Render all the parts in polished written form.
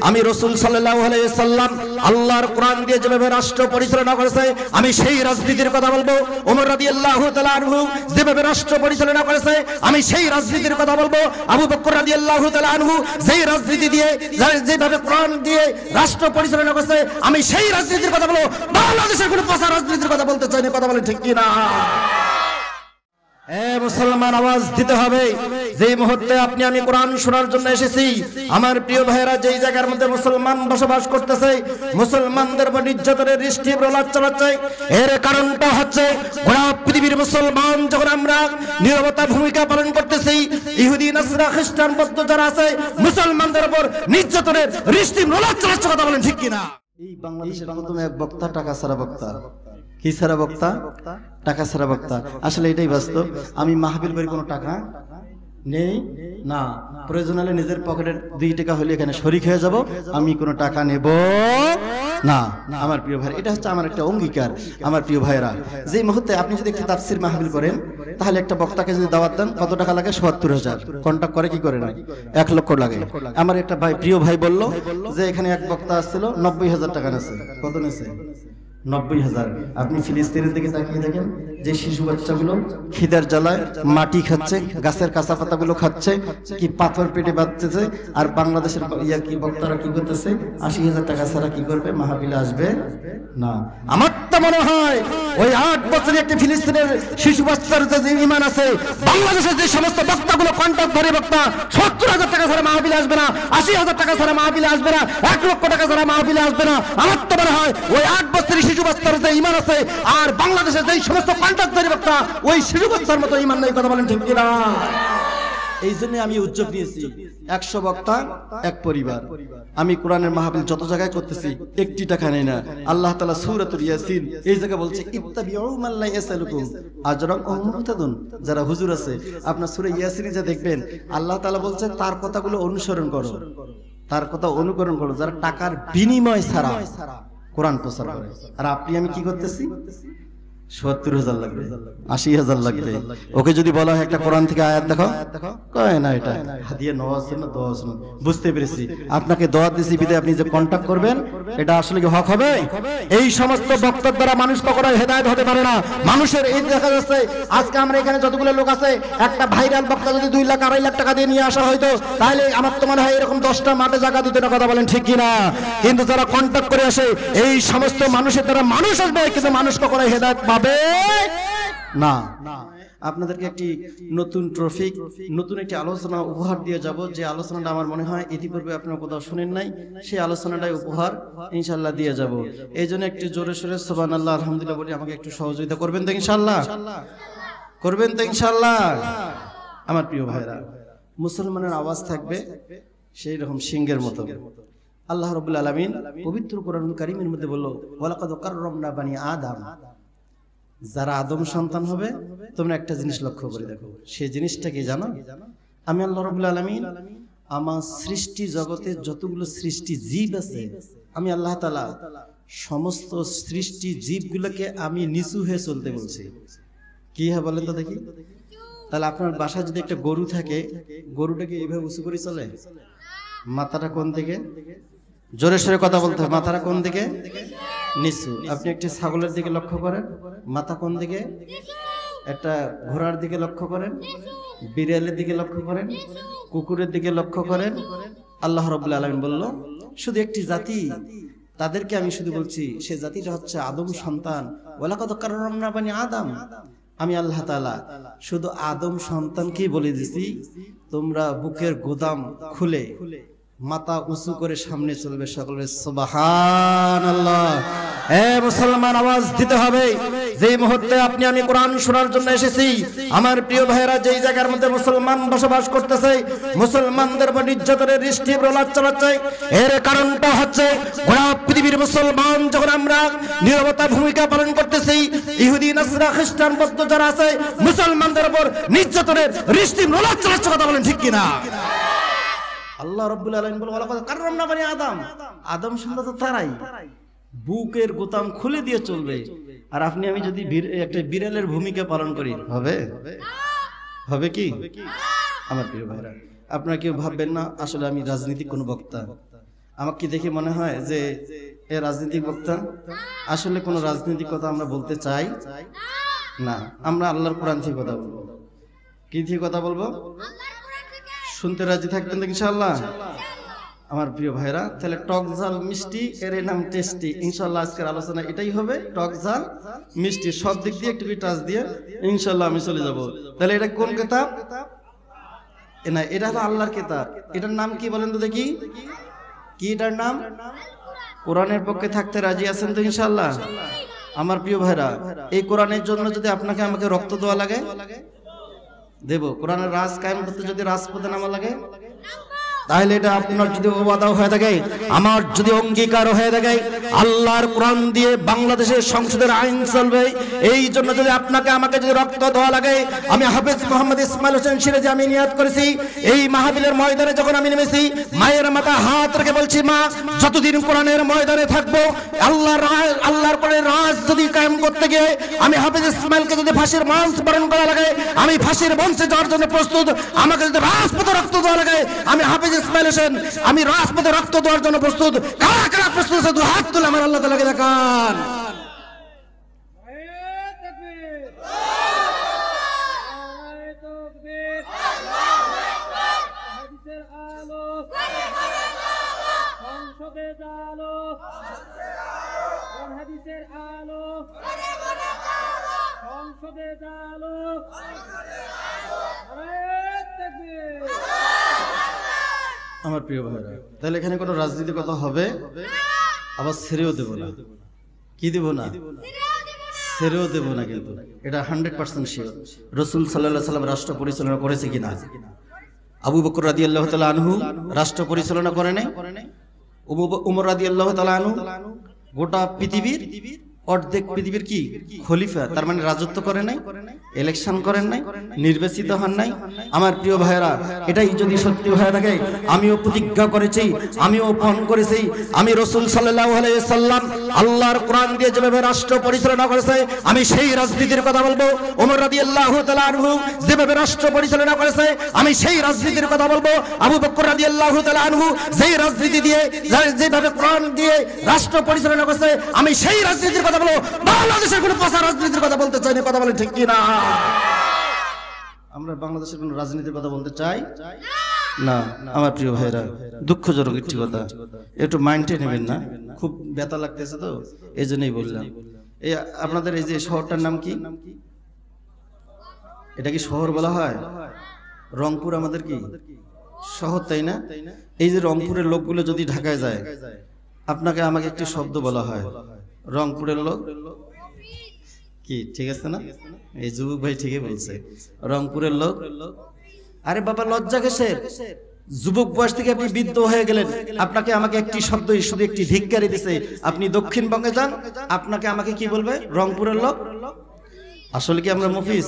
আমি রাসূল সাল্লাল্লাহু আলাইহি সাল্লাম আল্লাহর কোরআন দিয়ে যেভাবে রাষ্ট্র পরিচালনা করেছে আমি সেই রাজনীতির কথা বলবো। ওমর রাদিয়াল্লাহু তাআলা আনহু যেভাবে রাষ্ট্র পরিচালনা করেছে আমি সেই রাজনীতির কথা বলবো। আবু বকর রাদিয়াল্লাহু তাআলা আনহু যেই রাজনীতি দিয়ে যেভাবে কোরআন দিয়ে রাষ্ট্র পরিচালনা করেছে আমি সেই রাজনীতির কথা বলবো। বাংলাদেশের কোনো পচা রাজনীতির কথা বলতে চাই না, কথা বলে ঠিক কি না? মুসলমান, আওয়াজ দিতে হবে। যে মুহূর্তে আপনি আমি কোরআন শোনার জন্য এসেছি, আমার প্রিয় ভাইয়েরা, যেই জায়গার মধ্যে মুসলমান বসবাস করতেছে, মুসলমানদের উপর নির্যাতনের দৃষ্টি প্রলাপ চালাচ্ছে, এর কারণটা হচ্ছে গোটা পৃথিবীর মুসলমান যখন আমরা নীরবতা ভূমিকা পালন করতেছি, ইহুদি নাসরা খ্রিস্টান বৌদ্ধ যারা আছে মুসলমানদের উপর নির্যাতনের দৃষ্টি প্রলাপ চালাচ্ছে, কথা বলেন ঠিক কিনা? এই বাংলাদেশের প্রথম এক বক্তা টাকা ছাড়া বক্তা। কি ছাড়া বক্তা? টাকা ছাড়া বক্তা। আসলে এটাই বাস্তব। আমি মাহফিল করে কোনো টাকা নেই না, প্রয়োজন হলে নিজের পকেটের 2 টাকা হলে এখানে শরিক হয়ে যাব, আমি কোনো টাকা নেব না। আমার প্রিয় ভাই, এটা হচ্ছে আমার একটা অঙ্গীকার। আমার প্রিয় ভাইরা, যে মুহূর্তে আপনি যদি একটি তাফসীর মাহফিল করেন, তাহলে একটা বক্তাকে যদি দাওয়াত দেন কত টাকা লাগে? ৭০,০০০। কন্টাক্ট করে কি করে না? 1 লক্ষ লাগে। আমার একটা ভাই, প্রিয় ভাই বলল যে এখানে এক বক্তা আসছিল, ৯০,০০০ টাকা নেছে। কত নেছে? ৯০,০০০। আপনি ফিলিস্তিনের দিকে তাকিয়ে দেখেন, যে শিশু বাচ্চাগুলো খিদার জ্বালায় মাটি খাচ্ছে, গাছের কাঁচা পাতাগুলো খাচ্ছে, কি পাথর পেটে বাঁধতেছে, আর বাংলাদেশের কি বক্তারা কি করতেছে? ৮০,০০০ টাকা ছাড়া কি করবে? মাহফিলে আসবে না। আমার তো মনে হয় ওই ৮ বছরের একটি ফিলিস্তিনের শিশু বাচ্চার যে ঈমান আছে, বাংলাদেশের যে সমস্ত বক্তাগুলো কন্টাক্ট ধরে বক্তা ৭০,০০০ টাকা ছাড়া মাহফিলে আসবে না, ৮০,০০০ টাকা ছাড়া মাহফিলে আসবে না, ১ লক্ষ টাকা ছাড়া মাহফিলে আসবে না। আমার তো মনে হয় ওই ৮ বছরের শিশু বাচ্চার যে ঈমান আছে, আর বাংলাদেশের যে সমস্ত কন্টাক্ট ধরে বক্তা ওই শিশু বাচ্চার মতো ঈমান নেই, কথা বলেন ঠিক কিনা? এই জন্য আমি উদ্যোগ নিয়েছি 100 বক্তা 1 পরিবার। আমি কোরআনের মাহফিল যত জায়গায় করতেছি, 1টি টাকা নেই না। আল্লাহ তাআলা সূরাতুল ইয়াসিন এই জায়গায় বলছে, ইত্তাবিউ মান লা ইয়াসালুকুম আজরান ওয়া হুম মুহতাদুন। যারা হুজুর আছে, আপনার সূরা ইয়াসিনে যা দেখবেন, আল্লাহ তাআলা বলছে তার কথাগুলো অনুসরণ করো, তার কথা অনুকরণ করো, যারা টাকার বিনিময় ছাড়া কোরআন প্রচার করে। আর আপনি আমি কি করতেছি? ৭০,০০০ লাগবে, ৮০,০০০ লাগবে। ওকে যদি বলা হয় একটা কোরআন থেকে আয়াত দেখো, কয় না এটা হাদিয়া নেওয়া আছে না, দোয়া আছে না। বুঝতে পেরেছি, আপনাকে দোয়া দিয়েছি বিদায় আপনি যে কন্টাক্ট করবেন, এটা আসলে কি হক হবে? এই সমস্ত বক্তার দ্বারা মানুষ কখনোই হেদায়েত হতে পারে না। মানুষের এই দেখা যাচ্ছে, আজকে আমরা এখানে যতগুলো লোক আছে, একটা ভাইরাল বক্তা যদি 2 লাখ 2.5 লাখ টাকা দিয়ে নিয়ে আসা হয়তো, তাহলে আমার তো মনে হয় এরকম 10টা মাঠে জায়গা দিতে না, কথা বলেন ঠিক কিনা? কিন্তু যারা কন্টাক্ট করে আসে, এই সমস্ত মানুষের দ্বারা মানুষ আসবে, কিন্তু মানুষ কখনোই হেদায়েত পাবে না। আপনাদেরকে একটি নতুন ট্রফিক, নতুন একটি আলোচনা উপহার দিয়ে যাব, যে আলোচনাটা আমার মনে হয় ইতিপূর্বে আপনারা কোথাও শুনেন নাই, সেই আলোচনাটাই উপহার ইনশাআল্লাহ দিয়ে যাব। এই জন্য একটু জোরে সোরে সুবহানাল্লাহ আলহামদুলিল্লাহ বলি আমাকে একটু সহযোগিতা করবেন তো ইনশাআল্লাহ? করবেন তো ইনশাআল্লাহ? আমার প্রিয় ভাইরা, মুসলমানের আওয়াজ থাকবে সেই রকম সিংহের মতো। আল্লাহ রাব্বুল আলামিন পবিত্র কোরআনুল কারীমের মধ্যে বলল, ওয়ালাকাদ কাররামনা বানি আদম। যারা আদম সন্তান হবে, তোমরা একটা জিনিস লক্ষ্য করে দেখো, সেই জিনিসটা কি জানো? আমি আল্লাহ রাব্বুল আলামিন আমার সৃষ্টি জগতে যতগুলো সৃষ্টি জীব আছে, আমি আল্লাহ তাআলা সমস্ত সৃষ্টি জীবগুলোকে আমি নিচু হয়ে চলতে বলছি। কি হয় বলেন তো দেখি? তাহলে আপনার বাসায় যদি একটা গরু থাকে, গরুটাকে এইভাবে উঁচু করে চলে? মাথাটা কোন দিকে? জোরে সোরে কথা বলতে হবে। মাথাটা কোন দিকে? নিচু। আপনি একটি ছাগলের দিকে লক্ষ্য করেন, মাথা কোন দিকে? একটা ঘোড়ার দিকে লক্ষ্য করেন, বিড়ালের দিকে লক্ষ্য করেন, কুকুরের দিকে লক্ষ্য করেন। আল্লাহ রাব্বুল আলামিন বলল, শুধু একটি জাতি, তাদেরকে আমি শুধু বলছি, সে জাতিটা হচ্ছে আদম সন্তান। ওয়ালাকাদ কাররামনা বানি আদম। আমি আল্লাহ তাআলা শুধু আদম সন্তানকেই বলে দিছি, তোমরা বুকের গোদাম খুলে মাথা উঁচু করে সামনে চলবে। সকলে সুবহানাল্লাহ। মুসলমান, আওয়াজ দিতে হবে। যে মুহূর্তে আপনি আমি কোরআন শোনার জন্য এসেছি, আমার প্রিয় ভাইয়েরা, যেই জায়গার মধ্যে মুসলমান বসবাস করতেছে, মুসলমানদের উপর নির্যাতনের দৃষ্টি প্রলাপ চালাচ্ছে, এর কারণটা হচ্ছে গোটা পৃথিবীর মুসলমান যখন আমরা নীরবতা ভূমিকা পালন করতেছি, ইহুদি নাসরা খ্রিস্টান বৌদ্ধ যারা আছে মুসলমানদের উপর নির্যাতনের দৃষ্টি প্রলাপ চালাচ্ছে, কথা বলেন ঠিক কিনা? আল্লাহ রাব্বুল আলামিন বলে, ওয়ালাকাদ কাররামনা বানি আদম। আদম সন্তান তো তারাই বুকের গোতাম খুলে দিয়ে চলবে। আর আপনি আমি যদি একটা বিড়ালের ভূমিকা পালন করি, হবে? হবে কি? আমার প্রিয় ভাইরা, আপনারা কেউ ভাববেন না আসলে আমি রাজনীতিক কোনো বক্তা। আমাকে কি দেখে মনে হয় যে এ রাজনীতিক বক্তা? আসলে কোনো রাজনৈতিক কথা আমরা বলতে চাই না, আমরা আল্লাহর কোরআন থেকে কথা বলবো। কি থেকে কথা বলবো? শুনতে রাজি থাকবেন তো ইনশাআল্লাহ? আমার প্রিয় ভাইরা, তাহলে টক ঝাল মিষ্টি এর নাম টেস্টি। ইনশাআল্লাহ আজকের আলোচনা এটাই হবে, টক ঝাল মিষ্টি সব দিক দিয়ে একটু টাচ দিয়ে ইনশাআল্লাহ আমি চলে যাব। তাহলে এটা কোন কিতাব? না, এটা হলো আল্লাহর কিতাব। এটার নাম কি বলেন তো দেখি? কি এটার নাম? কোরআনের পক্ষে থাকতে রাজি আছেন তো ইনশাআল্লাহ? আমার প্রিয় ভাইরা, এই কোরআনের জন্য যদি আপনাকে আমাকে রক্ত দেওয়া লাগে দেব। কোরআনের রাজ কায়েম করতে যদি রাজপথে নামা লাগে, তাহলে এটা আপনার যদি ওয়াদা হয়ে থাকে, আমার যদি অঙ্গীকার হয়ে থাকে, আল্লাহর কোরআন দিয়ে বাংলাদেশের সংসদের আইন চলবে। এই জন্য যদি আপনাকে আমাকে যদি রক্ত দেওয়া লাগে, আমি হাফেজ মোহাম্মদ ইসমাইল হোসেন সিরাজি আমি নিয়াত করেছি, এই মাহফিলের ময়দানে যখন আমি নেমেছি, মায়ের মাথায় হাত রেখে বলছি, মা যতদিন কোরআনের ময়দানে থাকবো, আল্লাহর কোরআনের রাজ যদি কায়েম করতে গিয়ে আমি হাফেজ ইসমাইলকে যদি ফাঁসির মঞ্চ বরণ করা লাগে, আমি ফাঁসির মঞ্চে যাওয়ার জন্য প্রস্তুত। আমাকে যদি রাজপথে রক্ত দেওয়া লাগে, আমি হাফেজ ইসমাইল হোসেন আমি রাজপথে রক্ত দেওয়ার জন্য প্রস্তুত। কারা কারা প্রস্তুত আছে? দুই হাত তুলে আমার আল্লাহ তাআলাকে দেখান। আমার প্রিয় ভাইরা, তাহলে এখানে কোনো রাজনীতি কথা হবে? আবার ছেড়েও দেব না। কি দেব না? ছেড়েও দেব না। কিন্তু এটা 100% শিওর। রাসূল সাল্লাল্লাহু আলাইহি ওয়াসাল্লাম রাষ্ট্র পরিচালনা করেছে কিনা? আবু বকর রাদিয়াল্লাহু তাআলা আনহু রাষ্ট্র পরিচালনা করে নাই? উমর রাদিয়াল্লাহু তাআলা আনহু গোটা পৃথিবীর অর্ধেক পৃথিবীর কি খলিফা, তার মানে রাজত্ব করে নাই, ইলেকশন করেন নাই, নির্বাচিত হন নাই। আমার প্রিয় ভাইরা, এটাই যদি সত্যি হয়ে থাকে, আমিও প্রতিজ্ঞা করেছি, আমিও পালন করেছি, আমি রাসূল সাল্লাল্লাহু আলাইহি সাল্লাম আল্লাহর কোরআন দিয়ে যেভাবে রাষ্ট্র পরিচালনা করেছে, আমি সেই রাজনীতির কথা বলবো। ওমর রাদিয়াল্লাহু তাআলা আনহু যেভাবে রাষ্ট্র পরিচালনা করেছে, আমি সেই রাজনীতির কথা বলবো। আবু বকর রাদিয়াল্লাহু তাআলা আনহু যেই রাজনীতি দিয়ে যেভাবে কোরআন দিয়ে রাষ্ট্র পরিচালনা করেছে, আমি সেই রাজনীতির কথা বলবো। বাংলাদেশের কোনো পচা রাজনীতির কথা বলতে চাই না। কথা বলে ঠিক কি না? আমরা বাংলাদেশের কোনো রাজনীতির কথা বলতে চাই না। আমার প্রিয় ভাইরা, দুঃখজনক একটি কথা, একটু মাইন্ডে নেবেন না, খুব ব্যথা লাগতেছে তো এই জন্যই বললাম। এই আপনাদের এই যে শহরটার নাম কি? এটা কি শহর বলা হয়? রংপুর আমাদের কি শহর, তাই না? এই যে রংপুরের লোকগুলো যদি ঢাকায় যায়, আপনাকে আমাকে একটি শব্দ বলা হয়, রংপুরের লোক কি, ঠিক আছে না? এই যুবক ভাই ঠিকই বলছে, রংপুরের লোক। আরে বাবা, লজ্জা কিসের? যুবক বয়স থেকে আপনি বৃদ্ধ হয়ে গেলেন, আপনাকে আমাকে একটি শব্দ, শুধু একটি ধিক্কারি দিছে, আপনি দক্ষিণবঙ্গে যান, আপনাকে আমাকে কি বলবে? রংপুরের লোক। আসলে কি আমরা মুফিস?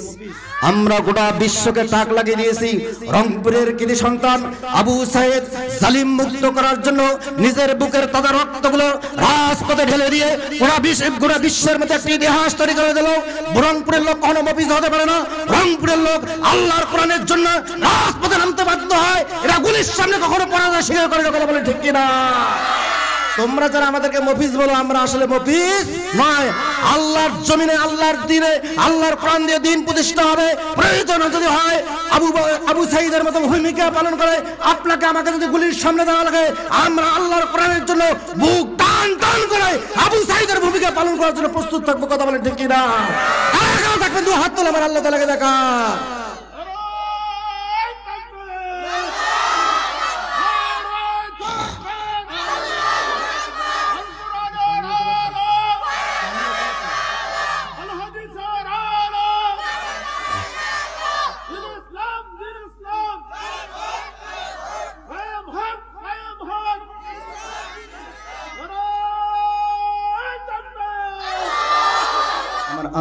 আমরা গোটা বিশ্বকে টাক লাগিয়ে দিয়েছি। রংপুরের কৃতি সন্তান আবু সাইদ জালিম মুক্ত করার জন্য নিজের বুকের তাজা রক্তগুলো রাজপথে ঢেলে দিয়ে গোটা বিশ্বের মধ্যে একটি ইতিহাস তৈরি করে দিল। রংপুরের লোক কখনো মুফিস হতে পারে না। রংপুরের লোক আল্লাহর কোরআনের জন্য রাজপথে নামতে বাধ্য হয়। এরা গুলির সামনে কখনো পরাজয় স্বীকার করে না। কথা বলে ঠিক কিনা? তোমরা যারা আমাদেরকে মফিজ বলো, আমরা আসলে মফিজ নয়। আল্লাহর জমিনে, আল্লাহর দিনে, আল্লাহর কোরআন দিয়ে দিন প্রতিষ্ঠা হবে। প্রয়োজন যদি হয় আবু সাইদের মতো ভূমিকা পালন করে, আপনাকে আমাকে যদি গুলির সামনে দেওয়া লাগে, আমরা আল্লাহর কোরআনের জন্য বুক টান টান করে আবু সাইদের ভূমিকা পালন করার জন্য প্রস্তুত থাকবো। কথা বলেন ঠিক কিনা? থাকবেন দু হাত তোলা, আমার আল্লাহ তাআলাকে দেখা।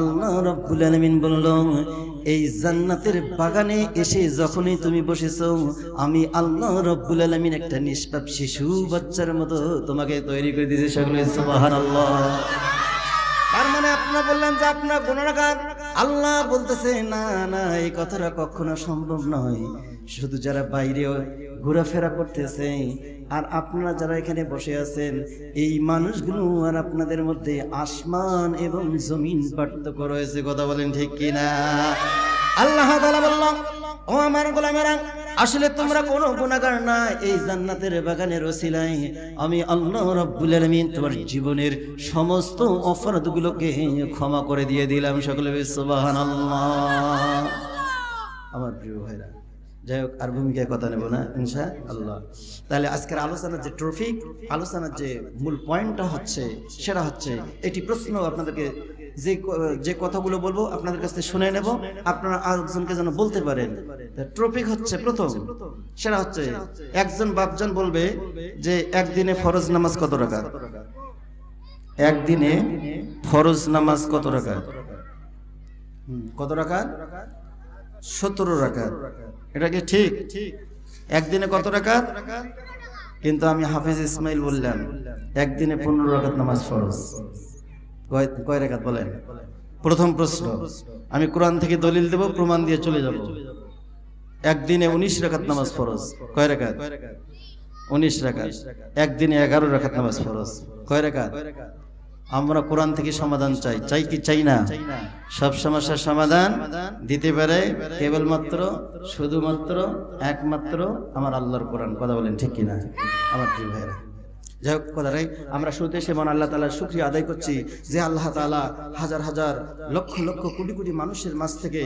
আল্লাহ রাব্বুল আলামিন বলল, এই জান্নাতের বাগানে এসে যখনই তুমি বসেছো, আমি আল্লাহ রাব্বুল আলামিন একটা নিষ্পাপ শিশু বাচ্চার মতো তোমাকে তৈরি করে দিয়েছি। সকলে সুবহানাল্লাহ। তার মানে আপনারা বললেন যে আপনার গুনাহগার। আল্লাহ বলতেছে না না, এই কথাটা কখনো সম্ভব নয়। শুধু যারা বাইরে ঘোরাফেরা করতেছে, আর আপনারা যারা এখানে বসে আছেন এই মানুষগুলো আর আপনাদের মধ্যে আসমান এবং জমিন পার্থক্য রয়েছে। কথা বলেন ঠিক কিনা? আল্লাহ তাআলা বললেন, ও আমার গোলামেরা, আসলে তোমরা কোনো গুনাহগার না, এই জান্নাতের বাগানের ওসিলায় আমি আল্লাহ রাব্বুল আলামিন তোমার জীবনের সমস্ত অপরাধগুলোকে ক্ষমা করে দিয়ে দিলাম। সকলে সুবহানাল্লাহ। আমার প্রিয় ভাইরা, যাই হোক আর ভূমিকায় কথা নেব না ইনশাআল্লাহ। তাহলে আজকের আলোচনার যে টপিক, আলোচনার যে মূল পয়েন্টটা হচ্ছে সেটা হচ্ছে একটি প্রশ্ন আপনাদেরকে, যে কথাগুলো বলবো আপনাদের কাছে শুনে নেব, আপনারা আরেকজনকে যেন বলতে পারেন। টপিক হচ্ছে প্রথম, সেটা হচ্ছে একজন বাপজন বলবে যে একদিনে ফরজ নামাজ কত রাকাত? একদিনে ফরজ নামাজ কত রাকাত? কত রাকাত? 17 রাকাত। এটা কি ঠিক? একদিনে কত রাকাত? কিন্তু আমি হাফেজ ইসমাইল বললাম একদিনে 15 রাকাত নামাজ ফরজ। কয় রাকাত বলেন? প্রথম প্রশ্ন, আমি কোরআন থেকে দলিল দেব, প্রমাণ দিয়ে চলে যাব। একদিনে 19 রাকাত নামাজ ফরজ। কয় রাকাত? 19 রাকাত। একদিনে 11 রাকাত নামাজ ফরজ। কয় রাকাত? আমরা কোরআন থেকে সমাধান চাই, চাই কি চাই না? সব সমস্যার সমাধান দিতে পারে কেবলমাত্র, শুধুমাত্র, একমাত্র আমার আল্লাহর কোরআন। কথা বলেন ঠিক কিনা আমার প্রিয় ভাইরা? যাই হোক, কথাটাই আমরা শুরুতে সে মন আল্লাহ তাআলার শুকরিয়া আদায় করছি যে আল্লাহ তাআলা হাজার হাজার লক্ষ লক্ষ কোটি কোটি মানুষের মাঝ থেকে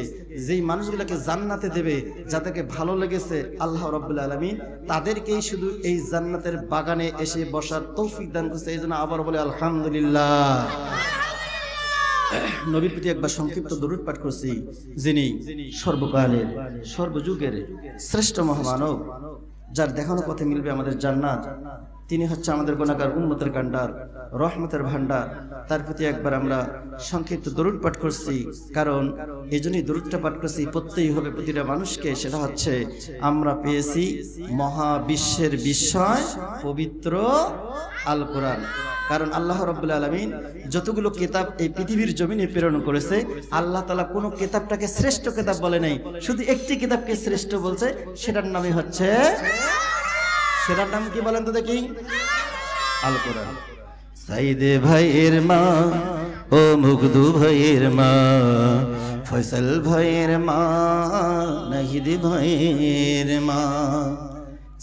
যেই মানুষগুলোকে জান্নাতে দেবে, যাদেরকে ভালো লেগেছে আল্লাহ রাব্বুল আলামিন তাদেরকেই শুধু এই জান্নাতের বাগানে এসে বসার তৌফিক দান করছে। এই জন্য আবার বলে আলহামদুলিল্লাহ। নবীর প্রতি একবার সংক্ষিপ্ত দরুদ পাঠ করছি, যিনি সর্বকালের সর্বযুগের শ্রেষ্ঠ মহামানব, যার দেখানো পথে মিলবে আমাদের জান্নাত। তিনি হচ্ছে আমাদের গুনাহগার উম্মতের কান্ডার, রহমতের ভান্ডার। তার প্রতি একবার আমরা সংক্ষিপ্ত দরুদ পাঠ করছি, কারণ এই জন্যই দরুদটা পাঠ করছি, পড়তেই হবে প্রতিটা মানুষকে। সেটা হচ্ছে আমরা পেয়েছি মহাবিশ্বের বিস্ময় পবিত্র আল কোরআন। কারণ আল্লাহ রাব্বুল আলামিন যতগুলো কিতাব এই পৃথিবীর জমিনে প্রেরণ করেছে, আল্লাহ তাআলা কোনো কিতাবটাকে শ্রেষ্ঠ কিতাব বলে নাই, শুধু একটি কিতাবকে শ্রেষ্ঠ বলছে, সেটার নামই হচ্ছে, সেটার নাম কি বলেন তো দেখি? আল কোরআন। সাইদে ভাইয়ের মা, ও মুগদু ভাইয়ের মা, ফয়সাল ভাইয়ের মা, নাহিদ ভাইয়ের মা।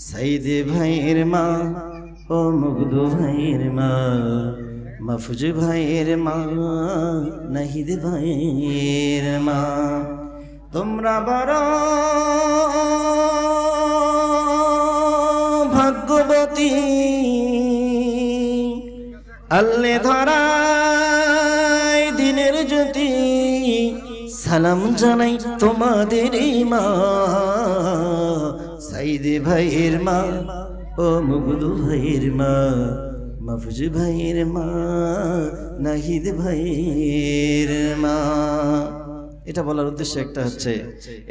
সাইদে ভাইয়ের মা, ও মুগদু ভাইয়ের মা, মাহফুজ ভাইয়ের মা, নাহিদ ভাইয়ের মা। তোমরা বড় ভাগ্যবতী, আল্লে ধরায় দিনের জ্যোতি, সালাম জানাই তোমাদের মা। সাইদে ভাইয়ের মা, ও মুগদু ভাইয়ের মা, মাহফুজ ভাইয়ের মা, নাহিদ ভাইয়ের মা। এটা বলার উদ্দেশ্য একটা হচ্ছে,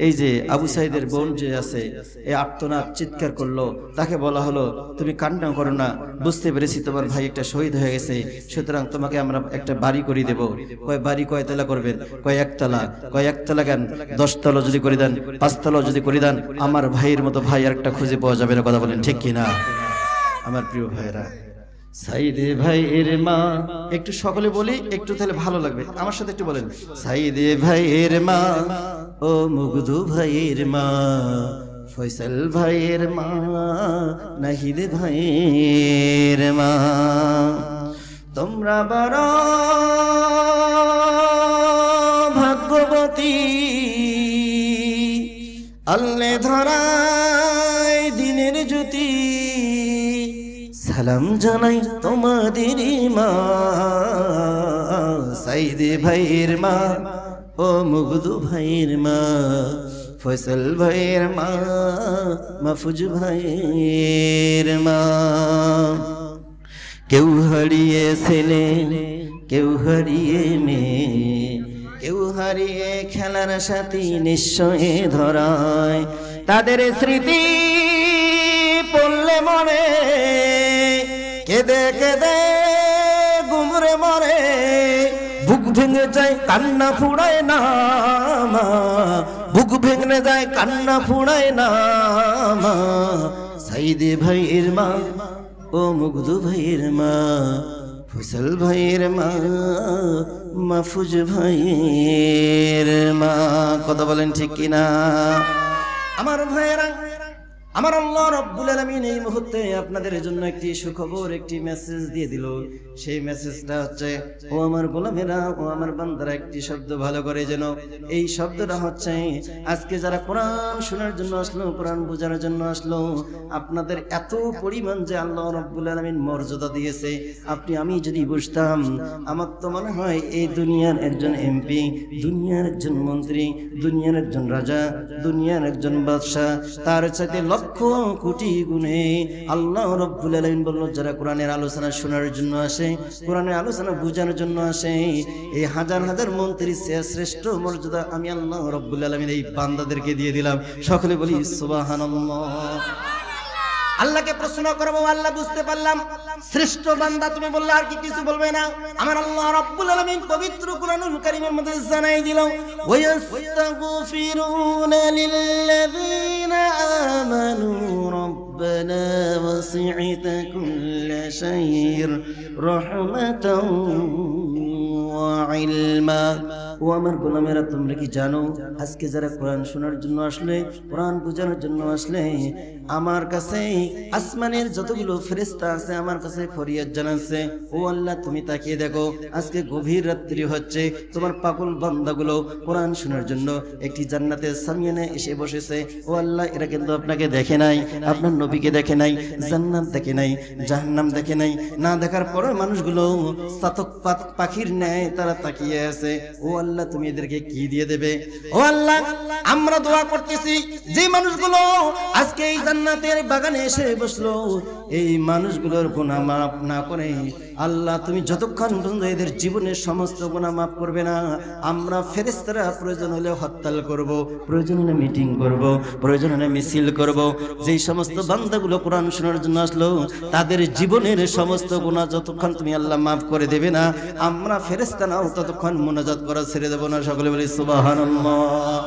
এই যে আবু সাইদের বোন যে আছে, এই আর্তনাদ চিৎকার করলো, তাকে বলা হলো তুমি কান্না করো না, বুঝতে পেরেছি তোমার ভাই একটা শহীদ হয়ে গেছে, সুতরাং তোমাকে আমরা একটা বাড়ি করে দেব। কয় বাড়ি কয়তলা করবেন? কয় একতলা। কয় একতলা কেন? 10 তলা যদি করে দেন, 5 তলা যদি করে দেন, আমার ভাইয়ের মতো ভাই আর একটা খুঁজে পাওয়া যাবে না। কথা বলেন ঠিক কিনা আমার প্রিয় ভাইরা? সাইদে ভাইয়ের মা, একটু সকলে বলি, একটু তাহলে ভালো লাগবে, আমার সাথে একটু বলেন। সাইদে ভাইয়ের মা, ও মুগদু ভাইয়ের মা, ফয়সাল ভাইয়ের মা, নাহিদ ভাইয়ের মা। তোমরা বড় ভাগ্যবতী, আল্লে ধরায় দিনের জ্যোতি, সালাম জানাই তোমাদের মা। সাইদে ভাইয়ের মা, ও মুগদু ভাইয়ের মা, ফয়সাল ভাইয়ের মা, মাহফুজ ভাইয়ের মা। কেউ হারিয়ে ছেলে, কেউ হারিয়ে মেয়ে, কেউ হারিয়ে খেলার সাথী, নিশ্চয় ধরায় তাদের স্মৃতি পড়লে মনে, কেঁদে কেঁদে গুমরে মরে, বুক ভেঙে যায় কান্না ফুরায় না মা, বুক ভেঙে যায় কান্না ফুরায় না মা। সাইদে ভাইয়ের মা, ও মুগ্ধ ভাইয়ের মা, ফসল ভাইয়ের মা, মাহফুজ ভাইয়ের মা। কথা বলেন ঠিক কিনা? আমার ভাইয়েরা, আমার আল্লাহ রাব্বুল আলামিন এই মুহূর্তে আপনাদের জন্য একটি সুখবর, একটি মেসেজ দিয়ে দিল। সেই মেসেজটা হচ্ছে, ও আমার গোলামেরা, ও আমার বান্দারা, একটি শব্দ ভালো করে যেন। এই শব্দটা হচ্ছে, আজকে যারা কোরআন শোনার জন্য আসলো, কোরআন বোঝার জন্য আসলো, আপনাদের এত পরিমাণ যে আল্লাহ রাব্বুল আলামিন মর্যাদা দিয়েছে, আপনি আমি যদি বুঝতাম, আমার তো মনে হয় এই দুনিয়ার একজন এমপি, দুনিয়ার একজন মন্ত্রী, দুনিয়ার একজন রাজা, দুনিয়ার একজন বাদশা, তার চাইতে লক্ষ কোটি গুণে আল্লাহ রাব্বুল আলামিন বলল, যারা কোরআনের আলোচনা শোনার জন্য আসে, কোরআনের আলোচনা বোঝার জন্য আসে, এই হাজার হাজার মন্ত্রীর চেয়ে শ্রেষ্ঠ মর্যাদা আমি আল্লাহ রাব্বুল আলামিন এই বান্দাদেরকে দিয়ে দিলাম। সকলে বলি সুবহানাল্লাহ। আল্লাহকে প্রশ্ন করবো, আল্লাহ বুঝতে পারলাম শ্রেষ্ঠ বান্দা তুমি বললে, আর কি কিছু বলবে না? আমার আল্লাহ রাব্বুল আলামিন পবিত্র কুরআনুল কারীমের মধ্যে জানাই দিল, ওয়ায়াস্তাগফিরুনা লিল্লাযীনা আমানু রাব্বানা ওয়াসি'তা কুল্লা শাইইন রাহমাতাও ওয়া ইলমা। ও আমার গোলামেরা, তোমরা কি জানো আজকে যারা কোরআন শোনার জন্য আসলে, কোরআন বোঝানোর জন্য আসলে, আমার কাছে আসমানের যতগুলো ফেরেশতা আছে আমার কাছে ফরিয়াদ জানাচ্ছে, ও আল্লাহ তুমি তাকিয়ে দেখো, আজকে গভীর রাত্রি হচ্ছে, তোমার পাগল বান্দাগুলো কোরআন শোনার জন্য একটি জান্নাতের সামিয়ানে এসে বসেছে। ও আল্লাহ, এরা কিন্তু আপনাকে দেখে নাই, আপনার নবীকে দেখে নাই, জান্নাত দেখে নাই, জাহান্নাম দেখে নাই, না দেখার পরে মানুষগুলো চাতক পাখির ন্যায় তারা তাকিয়ে আছে। ও আল্লাহ, তুমি এদেরকে কি দিয়ে দেবে? ও আল্লাহ, আমরা দোয়া করতেছি, যে মানুষগুলো আজকে এই জান্নাতের বাগানে এসে বসলো, এই মানুষগুলোর গুনাহ মাফ না করে আল্লাহ তুমি যতক্ষণ পর্যন্ত এদের জীবনের সমস্ত গুনাহ মাফ করবে না, আমরা ফেরেশতারা প্রয়োজন হলে হরতাল করব, প্রয়োজন হলে মিটিং করব, প্রয়োজন হলে মিছিল করব। যেই সমস্ত বান্দাগুলো কোরআন শোনার জন্য আসলো, তাদের জীবনের সমস্ত গুনাহ যতক্ষণ তুমি আল্লাহ মাফ করে দেবে না, আমরা ফেরেশতা নাও ততক্ষণ মুনাজাত করা ছেড়ে দেব না। সকলে বলি সুবহানাল্লাহ।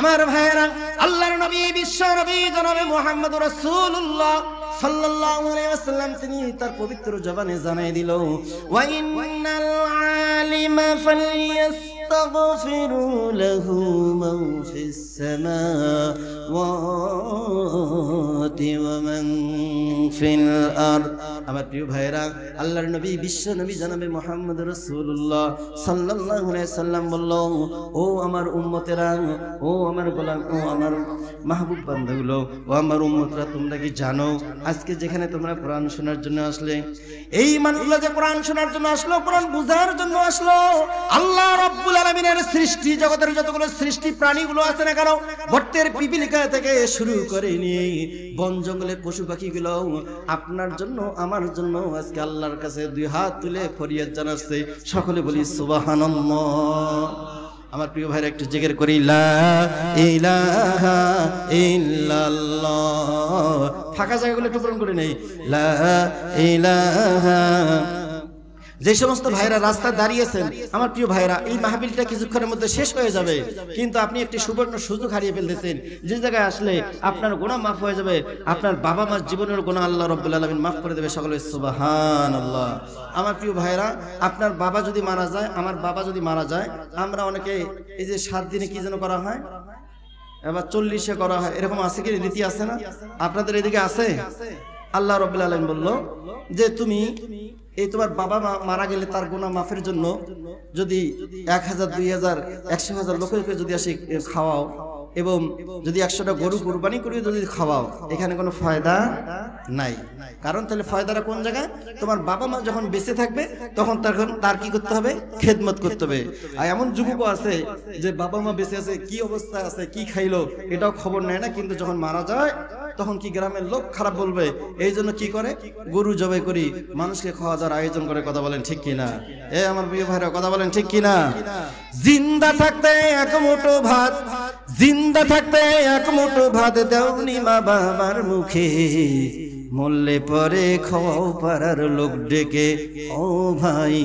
আমার ভাইয়েরা, আল্লাহর নবী, বিশ্ব নবী জনাবে মুহাম্মদুর রাসূলুল্লাহ সাল্লাল্লাহু আলাইহি ওয়াসাল্লাম তিনি তার পবিত্র জবানে জানাই দিল, ওয়া ইন্নাল আলিমা ফালইস্তাগফিরু লাহু মান ফিস সামাওয়াতি ওয়া মান ফিল আরদ। আমার প্রিয় ভাইয়েরা, আল্লাহর নবী, বিশ্ব নবী জনাবে মুহাম্মদুর রাসূলুল্লাহ সাল্লাল্লাহু আলাইহি ওয়াসাল্লাম বলল, ও আমার উম্মতেরা, ও আমার গোলাম, ও আমার মাহবুব বান্দাগুলো, ও আমার উম্মতরা, তোমরা কি জানো আজকে যেখানে তোমরা কোরআন শোনার জন্য আসলে, এই মানুষগুলো যে কোরআন শোনার জন্য আসলো, কোরআন বুঝার জন্য আসলো, আল্লাহ রাব্বুল আলামিনের সৃষ্টি জগতের যতগুলো সৃষ্টি প্রাণীগুলো আছে না কেন, গর্তের পিপিলিকা থেকে শুরু করে নিয়ে বন জঙ্গলের পশু পাখিগুলো আপনার জন্য আমার জন্য আজকে আল্লাহর কাছে দুই হাত তুলে ফরিয়াদ জানাচ্ছে। সকলে বলি সুবহানাল্লাহ। আমার প্রিয় ভাইরা, একটু জিকির করি, লা ইলাহা ইল্লাল্লাহ। ফাঁকা জায়গাগুলো একটু পূরণ করে নেই, লা ইলাহা। যে সমস্ত ভাইরা রাস্তায় দাঁড়িয়েছেন, আমার প্রিয় ভাইরা, এই মাহফিলটা কিছুক্ষণের মধ্যে শেষ হয়ে যাবে, কিন্তু আপনি একটি সুবর্ণ সুযোগ হারিয়ে ফেলতেছেন। যে জায়গায় আসলে আপনার গুনাহ মাফ হয়ে যাবে, আপনার বাবা মার জীবনের গুনাহ আল্লাহ রাব্বুল আলামিন মাফ করে দেবে। সকলে সুবহানাল্লাহ। আমার প্রিয় ভাইরা, আপনার বাবা যদি মারা যায়, আমার বাবা যদি মারা যায়, আমরা অনেকে এই যে 7 দিনে কি যেন করা হয়, এবার 40-এ করা হয়, এরকম আছে কি? রীতি আছে না? আপনাদের এদিকে আছে? আল্লাহ রাব্বুল আলামিন বলল যে তুমি এই তোমার বাবা মারা গেলে তার গুনাহ মাফের জন্য যদি 1000, 2000, 100,000 লোককে যদি আসে খাওয়াও, এবং যদি 100টা গরু কুরবানি করে যদি খাওয়াও, এখানে কোনো ফায়দা নাই। কারণ তাহলে ফায়দাটা কোন জায়গায়? তোমার বাবা মা যখন বেঁচে থাকবে তখন তার কি করতে হবে? খেদমত করতে হবে। আর এমন যুবকও আছে যে বাবা মা বেঁচে আছে, কি অবস্থা আছে, কি খাইলো এটাও খবর নেয় না, কিন্তু যখন মারা যায় তখন কি গ্রামের লোক খারাপ বলবে, এই জন্য কি করে? গরু জবাই করি মানুষকে খাওয়া দাওয়ার আয়োজন করে। কথা বলেন ঠিক কিনা? এ আমার প্রিয় ভাইরা, কথা বলেন ঠিক কিনা? জিন্দা থাকতে এক মুঠো ভাত, জিন্দা থাকতে এক মুঠো ভাত দেওনি মা বাবার মুখে, মরলে পরে খাওয়াও পাড়ার লোক ডেকে। ও ভাই,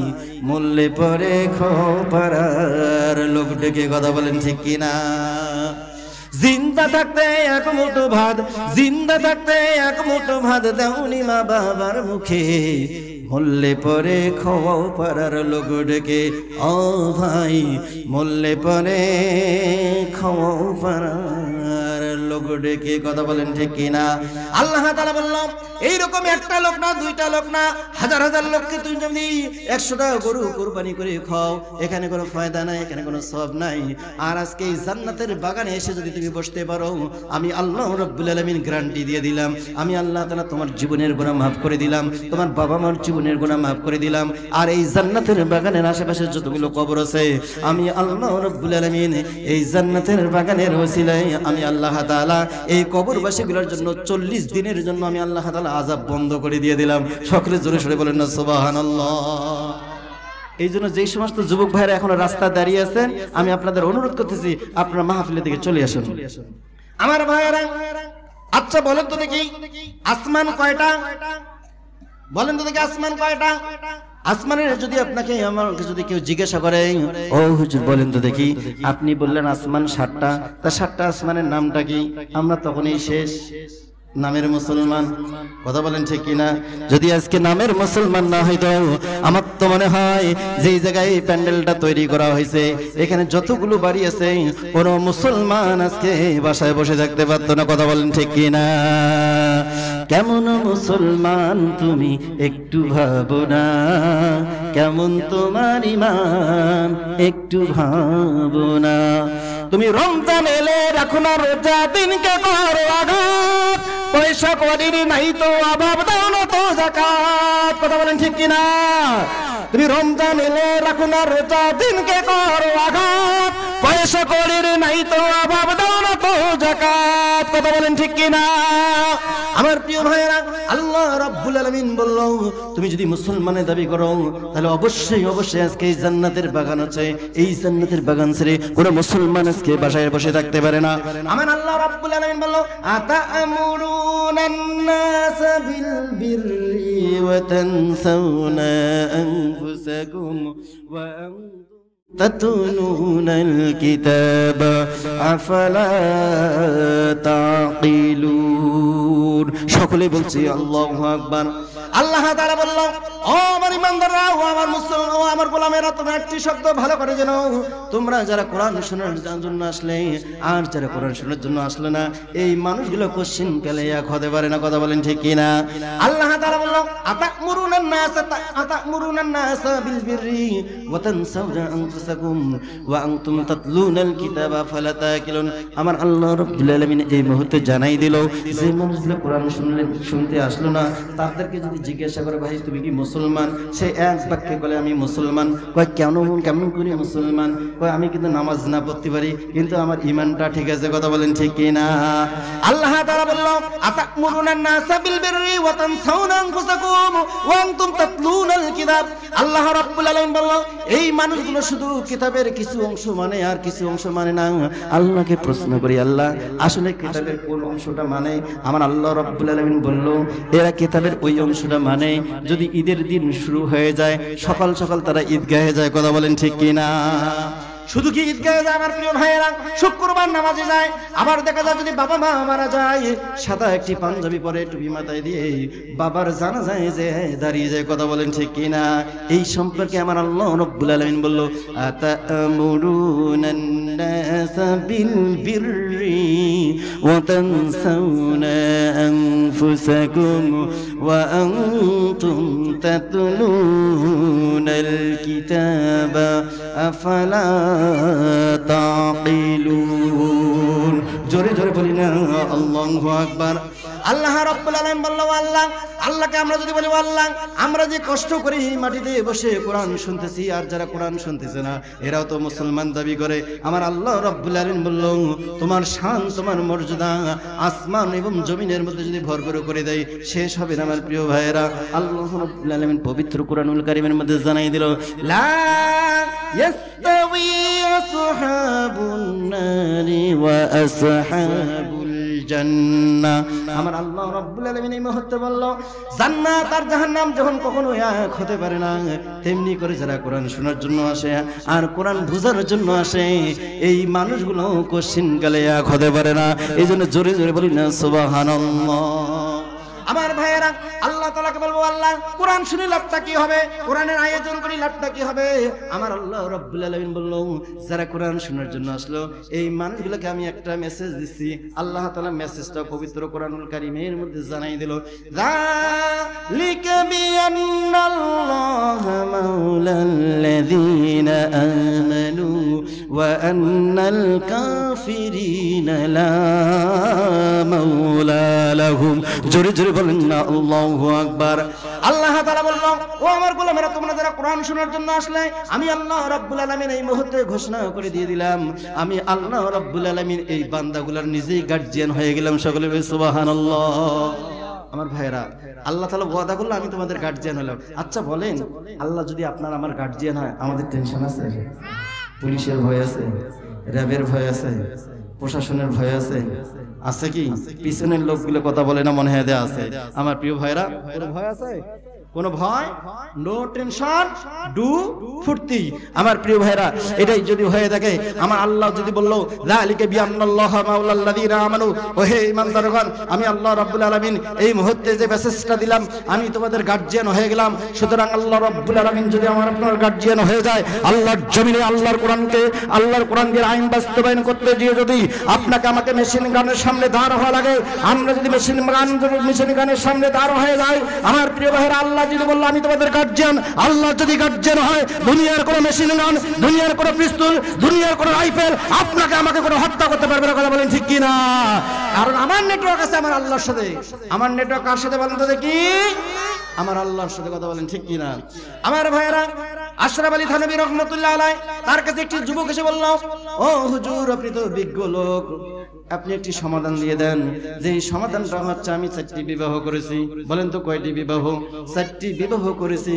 মরলে পরে খাওয়াও পাড়ার লোক ডেকে। কথা বলেন ঠিক কিনা? জিন্দা থাকতে এক মুঠো ভাত, জিন্দা থাকতে এক মুঠো ভাত দাওনি মা বাবার মুখে, মরলে পরে খাওয়াও পাড়ার লোক ডেকে। ও ভাই মরলে পরে খাওয়াও পাড়ার লোক ডেকে। কথা বলেন ঠিক কিনা? আল্লাহ তাআলা বললাম এইরকম একটা লোক না, দুইটা লোক না, হাজার হাজার লোককে তুমি যদি 100টা গরু কোরবানি করে খাও, এখানে কোনো ফায়দা নাই, এখানে কোনো সওয়াব নাই। আর আজকে এই জান্নাতের বাগানে এসে যদি তুমি বসতে পারো, আমি আল্লাহ রাব্বুল আলামিন গ্যারান্টি দিয়ে দিলাম, আমি আল্লাহ তাআলা তোমার জীবনের গুনাহ মাফ করে দিলাম, তোমার বাবা মার জীবনের গুনাহ মাফ করে দিলাম। আর এই জান্নাতের বাগানের আশেপাশে যতগুলো কবর আছে, আমি আল্লাহ রাব্বুল আলামিন এই জান্নাতের বাগানের ওসিলায় আমি আল্লাহ তাআলা এই কবরবাসীগুলোর জন্য 40 দিনের জন্য আমি আল্লাহ তাআলা আযাব বন্ধ করে দিয়ে দিলাম। সকলে জোরে সরে বলেন না সুবহানাল্লাহ। এই জন্য যেই সমস্ত যুবক ভাইরা এখনো রাস্তা দাঁড়িয়ে আছেন, আমি আপনাদের অনুরোধ করতেছি আপনারা মাহফিলের দিকে চলে আসুন। আমার ভাইরা, আচ্ছা বলেন তো দেখি আসমান কয়টা? বলেন তো দেখি আসমান কয়টা? আসমানের যদি আপনাকে আমাকে যদি কেউ জিজ্ঞাসা করে, ও হুজুর বলেন তো দেখি, আপনি বললেন আসমান 7টা, তা 7টা আসমানের নামটা কি? আমরা তখনই শেষ নামের মুসলমান। কথা বলেন ঠিক কিনা? যদি আজকে নামের মুসলমান না হইতো, আমার তো মনে হয় যেই জায়গায় এই প্যান্ডেলটা তৈরি করা হয়েছে, এখানে যতগুলো বাড়ি আছে, কোন মুসলমান আজকে বাসায় বসে থাকতে পারতো না। কথা বলেন ঠিক কিনা? কেমন মুসলমান তুমি একটু ভাবো না, কেমন তোমার ঈমান একটু ভাবো না। তুমি রমজান এলে রাখো না রোজা, দিনকে করো আঘাত, পয়সা কড়ির নাই তো অভাব, দাও না তো যাকাত। কথা বলেন ঠিক কিনা? তুমি রমজান এলে রাখো না রোজা, দিনকে করো আঘাত, পয়সা কড়ির নাই তো অভাব, দাও না তো যাকাত। কথা বলেন ঠিক কিনা? আমার প্রিয় ভাইয়েরা, আল্লাহ রাব্বুল আলামিন বলল, তুমি যদি মুসলমানের দাবি করো, তাহলে অবশ্যই অবশ্যই আজকে এই জান্নাতের বাগান আছে, এই জান্নাতের বাগান ছেড়ে কোন মুসলমান আজকে বাসায় বসে থাকতে পারে না। আমার আল্লাহ রাব্বুল আলামিন বলল, আতা'মুরুনান নাস বিল বিররি ওয়া তানসাউনা আনফুসাকুম ওয়া তাতুলুনাল কিতাব আফালা তাকিলুন। সকলে বলছি আল্লাহু আকবার। আল্লাহ তাআলা বলল, ও আমার ইমানদাররা, ও আমার মুসলমান, ও আমার গোলামেরা, তোমরা একটি শব্দ ভালো করে জানো, তোমরা যারা কোরআন শোনার জন্য আসলে আর যারা কোরআন শোনার জন্য আসলে না, এই মানুষগুলো কোশ্চিন কালে এক হতে পারে না। কথা বলেন ঠিক কিনা? আল্লাহ তাআলা বলল, আতা'মুরুনান নাস বিল বিররি ওয়া তানসাউনা আনফুসাকুম ওয়া আনতুম তাতলুনাল কিতাবা ফালা তাকিলুন। আমার আল্লাহ রাব্বুল আলামিন এই মুহূর্তে জানাই দিল, যে মানুষগুলো কোরআন শুনতে আসলো না, তাদেরকে যদি জিজ্ঞাসা করে, ভাই তুমি কি মুসলমান? সে এক বাক্যে বলে আমি মুসলমান। কয় কেমন করে মুসলমান? কয় আমি কিন্তু নামাজ না পড়তে পারি, কিন্তু আমার ঈমানটা ঠিক আছে। কথা বলেন ঠিক কিনা? আল্লাহ তাআলা বলল, আতা'মুরুনান নাসা বিল বিররি ওয়া তানসাউনা আনফুসাকুম ওয়া আনতুম তাতলুনাল কিতাব। আল্লাহ রাব্বুল আলামিন বলল, এই মানুষগুলো শুধু কিতাবের কিছু অংশ মানে আর কিছু অংশ মানে না। আল্লাহকে প্রশ্ন করি, আল্লাহ আসলে কিতাবের কোন অংশটা মানে? আমার আল্লাহ রাব্বুল আলামিন বলল, এরা কিতাবের ওই অংশটা মানে যদি ঈদের দিন শুরু হয়ে যায়, সকাল সকাল তারা ঈদগাহে যায়। কথা বলেন ঠিক কিনা? শুধু কি ঈদগাহে যায় আমার প্রিয় ভাইয়েরা, শুক্রবার নামাজে যায়। আবার দেখা যায় যদি বাবা মা মারা যায়, সাদা একটি পাঞ্জাবি পরে টুপি মাথায় দিয়ে বাবার জানাজায় যে দাঁড়িয়ে যায়। কথা বলেন ঠিক কিনা? এই সম্পর্কে আমার আল্লাহ রাব্বুল আলামিন বলল, আতা'মুরুনান নাসা বিল বিররি ওয়া তানসাউনা আনফুসাকুম ওয়া আনতুম তাতলুনাল কিতাবা আফালা তাকিলুন। জোরে জোরে বলি না আল্লাহু আকবার। আল্লাহ রাব্বুল আলামিন বলল, আল্লাহ, আল্লাহকে আমরা যদি বলি আল্লাহ, আমরা যে কষ্ট করি মাটিতে বসে কোরআন শুনতেছি, আর যারা কোরআন শুনতেছে না এরাও তো মুসলমান দাবি করে। আমার আল্লাহ রাব্বুল আলামিন বলল, তোমার শান, তোমার মর্যাদা আসমান এবং জমিনের মধ্যে যদি ভরপুর করে দেয়, শেষ হবে না আমার প্রিয় ভাইয়েরা। আল্লাহ রাব্বুল আলামিন পবিত্র কোরআনুল কারীমের মধ্যে জানাই দিল, লা ইয়াস্তাওয়ি আসহাবুন নারি ওয়া আসহাবুল জান্নাহ। আমার আল্লাহ রাব্বুল আলামিন এই মুহূর্তে বলল, জান্নাত আর জাহান্নাম যখন কখনো এক হতে পারে না, তেমনি করে যারা কোরআন শোনার জন্য আসে আর কোরআন বোঝার জন্য আসে, এই মানুষগুলো কোশ্চিনকালে এক হতে পারে না। এই জন্য জোরে জোরে বলি না সুবহানাল্লাহ। আমার ভাইয়েরা, আল্লাহ তাআলাকে বলবো, আল্লাহ কোরআন শুনে লাভটা কি হবে, কোরআনের আয়োজন করে লাভটা কি হবে? আমার আল্লাহ রাব্বুল আলামিন বলল, যারা কোরআন শোনার জন্য আসলো এই মানুষগুলোকে আমি একটা মেসেজ দিচ্ছি। আল্লাহ তাআলা মেসেজটা পবিত্র কোরআনুল কারীমের মধ্যে জানাই দিল, যালিকা বিআন্নাল্লাহা মাওলাল্লাযীনা আমানু ওয়া আন্নাল কাফিরিনা লা মাওলা লাহুম। জোরে জোরে বলেন না আল্লাহু আকবার। আল্লাহ তাআলা বলল, ও আমার গোলামেরা, তোমরা যারা কোরআন শোনার জন্য আসলে, আমি আল্লাহ রাব্বুল আলামিন এই মুহূর্তে ঘোষণা করে দিয়ে দিলাম, আমি আল্লাহ রাব্বুল আলামিন এই বান্দাগুলোর নিজেই গার্জিয়ান হয়ে গেলাম। সকলে বলেন সুবহানাল্লাহ। আমার ভাইরা, আল্লাহ তাআলা ওয়াদা করলো আমি তোমাদের গার্জিয়ান হলাম। আচ্ছা বলেন, আল্লাহ যদি আপনার আমার গার্জিয়ান হয়, আমাদের টেনশন আছে? পুলিশের ভয় আছে, র্যাবের ভয় আছে, প্রশাসনের ভয় আছে? আছে কি? পিছনের লোকগুলো কথা বলে না, মনে হয় আছে। আমার প্রিয় ভাইরা, কোনো ভয় আছে? কোনো ভয়? নো টেনশন, ডু ফুর্তি। আমার প্রিয় ভাইরা, এটাই যদি হয়ে থাকে, আমার আল্লাহ যদি বললো, যালিকা বিআন্নাল্লাহা মাওলাল্লাযীনা আমানু, ও হে ঈমানদারগণ, আমি আল্লাহ রাব্বুল আলামিন এই মুহূর্তে যে মেসেজটা দিলাম, আমি তোমাদের গার্জিয়ান হয়ে গেলাম। সুতরাং আল্লাহ রাব্বুল আলামিন যদি আমার আপনার গার্জিয়ান হয়ে যায়, আল্লাহর জমিনে আল্লাহর কোরআন দিয়ে আইন বাস্তবায়ন করতে গিয়ে যদি আপনাকে আমাকে মেশিন গানের সামনে দাঁড় হওয়া লাগে, আমরা যদি মেশিন গানের সামনে দাঁড় হয়ে যায়, আমার প্রিয় ভাইরা, আল্লাহ যদি বললো আমি তোমাদের গার্জিয়ান, আল্লাহ যদি গার্জিয়ান হয়, দুনিয়ার কোনো মেশিন গান, দুনিয়ার কোনো পিস্তল, দুনিয়ার কোনো রাইফেল আপনাকে আমাকে কোনো হত্যা করতে পারবে না। কথা বলেন ঠিক কি না? কারণ আমার নেটওয়ার্ক আছে আমার আল্লাহর সাথে। আমার নেটওয়ার্ক কার সাথে বলেন তো দেখি? আমার আল্লাহর সাথে। কথা বলেন ঠিক কি না? আমার ভাইয়েরা, আশরাফ আলী থানভী রহমাতুল্লাহ আলাইহি, তার কাছে একটি যুবক এসে বলল, ও হুজুর, আপনি তো বিজ্ঞ লোক, আপনি একটি সমাধান দিয়ে দেন। যে সমাধানটা হচ্ছে, আমি 4টি বিবাহ করেছি। বলেন তো কয়টি বিবাহ? 4টি বিবাহ করেছি,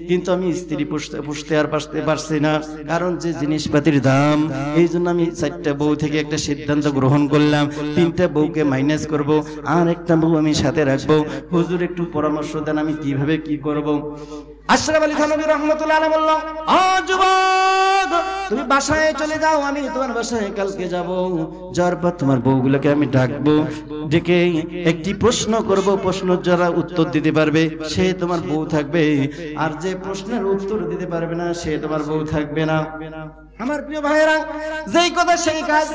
কিন্তু আমি স্ত্রী পুষতে আর পারছি না, কারণ যে জিনিসপাতির দাম। এই জন্য আমি 4টা বউ থেকে একটা সিদ্ধান্ত গ্রহণ করলাম, 3টা বউকে মাইনাস করব, আর একটা বউ আমি সাথে রাখবো। হুজুর একটু পরামর্শ দেন, আমি কিভাবে কি করব? আশরাফ আলী থানভী রাহমাতুল্লাহ আলাইহি বলল, ও যুবক, তুমি বাসায় চলে যাও, আমি তোমার বাসায় কালকে যাব। যাওয়ার পর তোমার বউগুলোকে আমি ডাকবো, ডেকে একটি প্রশ্ন করব, প্রশ্ন যারা উত্তর দিতে পারবে সে তোমার বউ থাকবে, আর যে প্রশ্নের উত্তর দিতে পারবে না সে তোমার বউ থাকবে না। আমার প্রিয় ভাইয়েরা, যেই কথা সেই কাজ।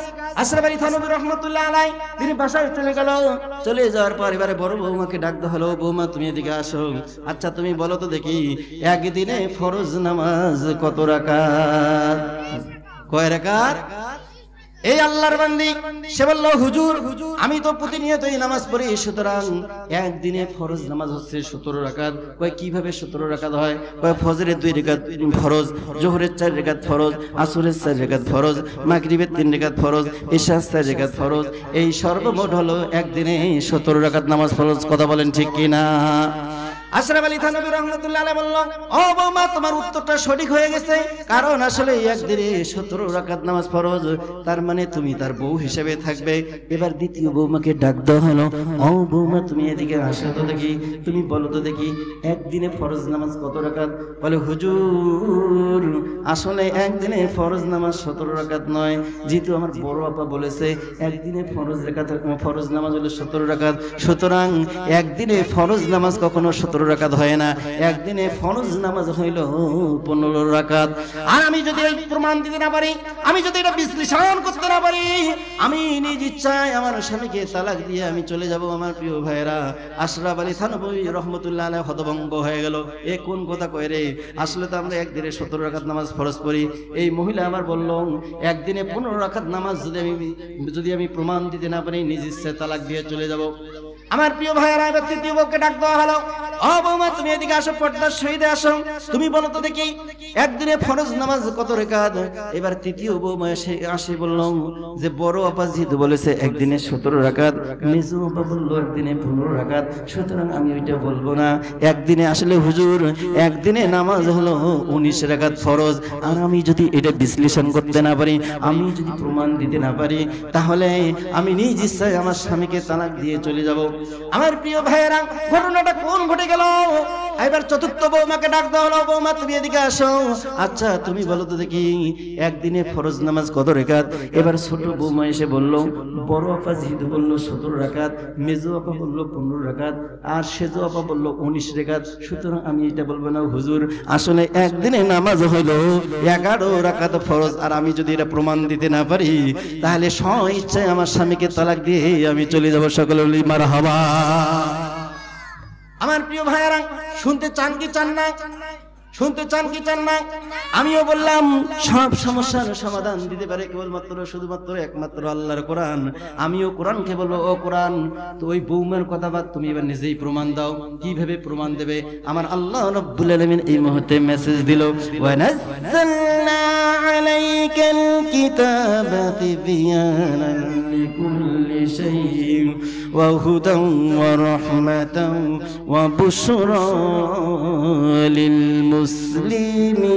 আশরাফ আলী থানভী রাহমাতুল্লাহ আলাইহি তিনি বাসায় চলে গেল। চলে যাওয়ার পর এবারে বড় বৌমাকে ডাকতে হলো, বৌমা তুমি এদিকে আসো। আচ্ছা তুমি বলো তো দেখি, একদিনে ফরজ নামাজ কত রাকাত? কয় রাকাত? এই আল্লাহর বান্দি সে বলল, হুজুর আমি তো প্রতিনিয়তই নামাজ পড়ি, সুতরাং একদিনে ফরজ নামাজ হচ্ছে 17 রাকাত। কয় কিভাবে 17 রাকাত হয়? কয় ফজরের 2 রাকাত ফরজ, জোহরের 4 রাকাত ফরজ, আসরের 4 রাকাত ফরজ, মাগরিবের 3 রাকাত ফরজ, ইশার 4 রাকাত ফরজ। এই সর্বমোট হলো একদিনে 17 রাকাত নামাজ ফরজ। কথা বলেন ঠিক কিনা? আশরাফ আলী থানভী রাহমাতুল্লাহ আলাইহি বলল, ও বৌমা তোমার উত্তরটা সঠিক হয়ে গেছে, কারণ আসলে একদিনে 17 রাকাত নামাজ ফরজ, তার মানে তুমি তার বউ হিসেবে থাকবে। এবার দ্বিতীয় বৌমাকে ডাক দেওয়া হলো, ও বৌমা তুমি এদিকে আসো তো দেখি, তুমি বলো তো দেখি একদিনে ফরজ নামাজ কত রাকাত? বলে, হুজুর আসলে একদিনে ফরজ নামাজ 17 রাকাত নয়, যেহেতু আমার বড় আপা বলেছে একদিনে ফরজ নামাজ হলো 17 রাকাত, সুতরাং একদিনে ফরজ নামাজ কখনো 17 রাকাত হয় না, একদিনে ফরজ নামাজ হইল 15 রাকাত। আর আমি যদি এই প্রমাণ দিতে না পারি, আমি যদি এটা বিশ্লেষণ করতে না পারি, আমি নিজ ইচ্ছায় আমার স্বামীকে তালাক দিয়ে আমি চলে যাব। আমার প্রিয় ভাইরা, আশরাফ আলী থানভী রহমাতুল্লাহ আলাইহি হতভম্ব হয়ে গেল, এ কোন কথা কয় রে? আসলে তো আমরা একদিনে 17 রাকাত নামাজ ফরজ পড়ি। এই মহিলা আমার বলল, একদিনে 15 রাকাত নামাজ যদি আমি প্রমাণ দিতে না পারি, নিজ ইচ্ছায় তালাক দিয়ে চলে যাব। আমার প্রিয় ভাইয়েরা, এবার তৃতীয় বউকে ডাক দেওয়া হলো। ও বৌমা, তুমি এদিকে আসো, পর্দার সহিতে আসো। তুমি বলো তো দেখি, একদিনে ফরজ নামাজ কত রাকাত? এবার তৃতীয় বৌমা আসে বলল যে বড় আপা যেহেতু বলেছে একদিনে 17 রাকাত, মেজো আপা বললো একদিনে 15 রাকাত, সুতরাং আমি ওইটা বলবো না। একদিনে আসলে হুজুর, একদিনে নামাজ হলো 19 রাকাত ফরজ। আর আমি যদি এটা বিশ্লেষণ করতে না পারি, আমি যদি প্রমাণ দিতে না পারি, তাহলে আমি নিজ ইচ্ছায় আমার স্বামীকে তালাক দিয়ে চলে যাব। আমার প্রিয় ভাইয়েরা, ঘটনাটা কোন ঘটে গেল? এবার চতুর্থ বৌমাকে ডাক দেওয়া হলো। বৌমা, তুমি এদিকে আসো। আচ্ছা, তুমি বলো তো দেখি, একদিনে ফরজ নামাজ কত রাকাত? এবার ছোট বৌমা এসে বলল, বড় আপা যেহেতু বললো 17 রাকাত, মেজো আপা বললো 15 রাকাত, আর সেজো আপা বললো 19 রাকাত, সুতরাং আমি এটা বলবো না হুজুর। আসলে একদিনে নামাজ হলো 11 রাকাত ফরজ। আর আমি যদি এটা প্রমাণ দিতে না পারি, তাহলে স্ব ইচ্ছায় আমার স্বামীকে তালাক দিয়ে আমি চলে যাব। সকলে বলি মারহাবা। আমার প্রিয় ভাইয়েরা, শুনতে চান কি চান না? শুনতে চান কি চান না? আমিও বললাম, সব সমস্যার সমাধান দিতে পারে কেবলমাত্র শুধুমাত্র একমাত্র আল্লাহর কোরআন। আমিও কোরআনকে বলবো, ও কোরআন, তো ওই বৌমার কথা বাদ, তুমি এবার নিজেই প্রমাণ দাও। কিভাবে প্রমাণ দেবে? আমার আল্লাহ রাব্বুল আলামিন এই মুহূর্তে মেসেজ দিল, ওয়া নাযালনা আলাইকাল কিতাবা তিবয়ানান লিকুল্লি শাইইন ওয়া হুদান ওয়া রাহমাতান ওয়া বুশরা লিল মুসলিমিন।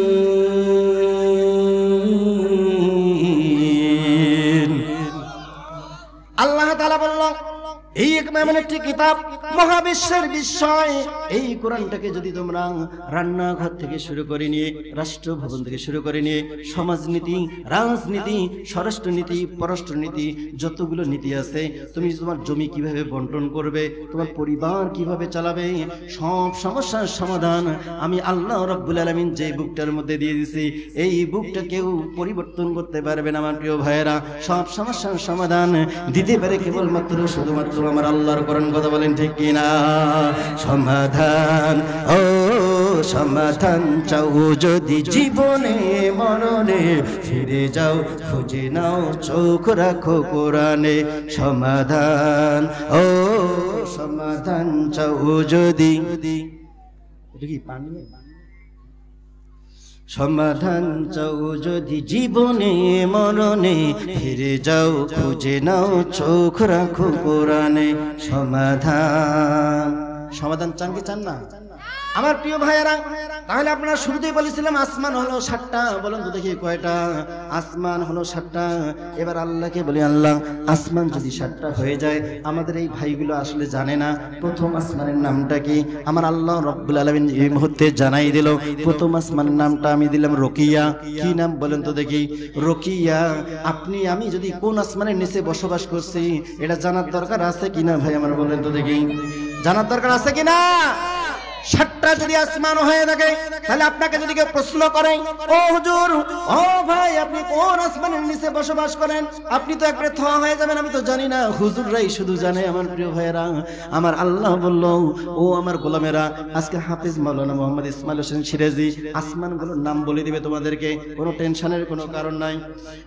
আল্লাহ তাআলা বলল, এই এমন একটি কিতাব, মহাবিশ্বের বিস্ময়। এই কোরআনটাকে যদি তোমরা রান্নাঘর থেকে শুরু করে নিয়ে, রাষ্ট্র ভবন থেকে শুরু করে নিয়ে, সমাজনীতি, রাজনীতি, স্বরাষ্ট্রনীতি, পররাষ্ট্রনীতি, যতগুলো নীতি আছে, তুমি তোমার জমি কিভাবে বন্টন করবে, তোমার পরিবার কিভাবে চালাবে, সব সমস্যার সমাধান আমি আল্লাহ রাব্বুল আলামিন যে বুকটার মধ্যে দিয়ে দিয়েছি, এই বুকটা কেউ পরিবর্তন করতে পারবে না। আমার প্রিয় ভাইয়েরা, সব সমস্যার সমাধান দিতে পারে কেবলমাত্র শুধুমাত্র আমার আল্লাহর কোরআন। কথা বলেন ঠিক কিনা? সমাধান, ও সমাধান চাও যদি জীবনে মরণে, ফিরে যাও খুঁজে নাও, চোখ রাখো কোরআনে। সমাধান, ও সমাধান চাও যদি, এটা কি পানি? সমাধান চাও যদি জীবনে মরণে, ফিরে যাও খুঁজে নাও, চোখ রাখো কোরআনে। সমাধান, সমাধান চান কি চান না? আমার প্রিয় ভাইয়েরা, তাহলে আপনারা শুরুতেই বলেছিলাম আসমান হলো 7টা। বলুন তো দেখি কয়টা? আসমান হলো 7টা। এবার আল্লাহকে বলি, আল্লাহ, আসমান যদি 7টা হয়ে যায়, আমাদের এই ভাইগুলো আসলে জানে না প্রথম আসমানের নামটা কি। আমার আল্লাহ রাব্বুল আলামিন এই মুহূর্তে জানাই দিল, প্রথম আসমানের নামটা আমি দিলাম রকিয়া। কি নাম বলেন তো দেখি? রকিয়া। আপনি আমি যদি কোন আসমানের নিচে বসবাস করছি, এটা জানার দরকার আছে কিনা ভাই আমার? বলেন তো দেখি, জানার দরকার আছে কিনা? 7টা যদি আসমান হয়ে থাকে, তাহলে আপনাকে যদি কেউ প্রশ্ন করে, ও হুজুর, ও ভাই, আপনি কোন আসমানের নিচে বসবাস করেন? আপনি তো একবারে থ হয়ে যাবেন, আমি তো জানি না। হুজুররাই শুধু জানে। আমার প্রিয় ভাইয়েরা, আমার আল্লাহ বলল, ও আমার গোলামেরা, আজকে হাফেজ মাওলানা মোহাম্মদ ইসমাইল হোসেন সিরাজি আসমানগুলোর নাম বলে দিবে তোমাদেরকে, কোনো টেনশনের কোনো কারণ নাই।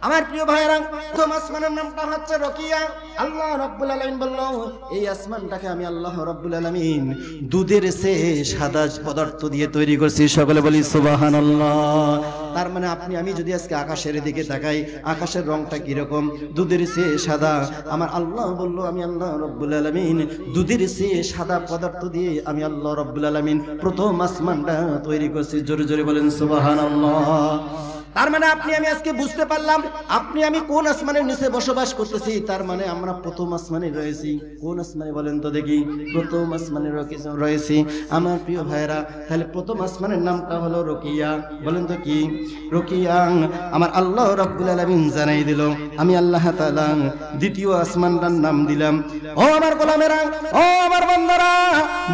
আমার প্রিয় ভাইয়েরা, প্রথম আসমানের নামটা হচ্ছে রকিয়া। আল্লাহ রাব্বুল আলামিন বলল, এই আসমানটাকে আমি আল্লাহ রাব্বুল আলামিন দুধের চেয়ে সাদা পদার্থ দিয়ে তৈরি করছি। সকলে বলি সুবহানাল্লাহ। তার মানে আপনি আমি যদি আজকে আকাশের দিকে তাকাই, আকাশের রংটা কিরকম? দুধের চেয়ে সাদা। আমার আল্লাহ বলল, আমি আল্লাহ রাব্বুল আলামিন দুধের চেয়ে সাদা পদার্থ দিয়ে আমি আল্লাহ রাব্বুল আলামিন প্রথম আসমানটা তৈরি করছি। জোরে জোরে বলেন সুবহানাল্লাহ। তার মানে আপনি আমি আজকে বুঝতে পারলাম আপনি আমি কোন আসমানের নিচে বসবাস করতেছি। তার মানে আমরা প্রথম আসমানে রয়েছি। কোন আসমানে বলেন তো দেখি? প্রথম আসমানে রয়েছি। আমার প্রিয় ভাইরা, তাহলে প্রথম আসমানের নামটা হলো রকিয়া। বলেন তো কি? রকিয়া। আমার আল্লাহ রাব্বুল আলামিন জানাই দিল, আমি আল্লাহ তাআলা দ্বিতীয় আসমানটার নাম দিলাম। ও আমার গোলামেরা, ও আমার বান্দারা,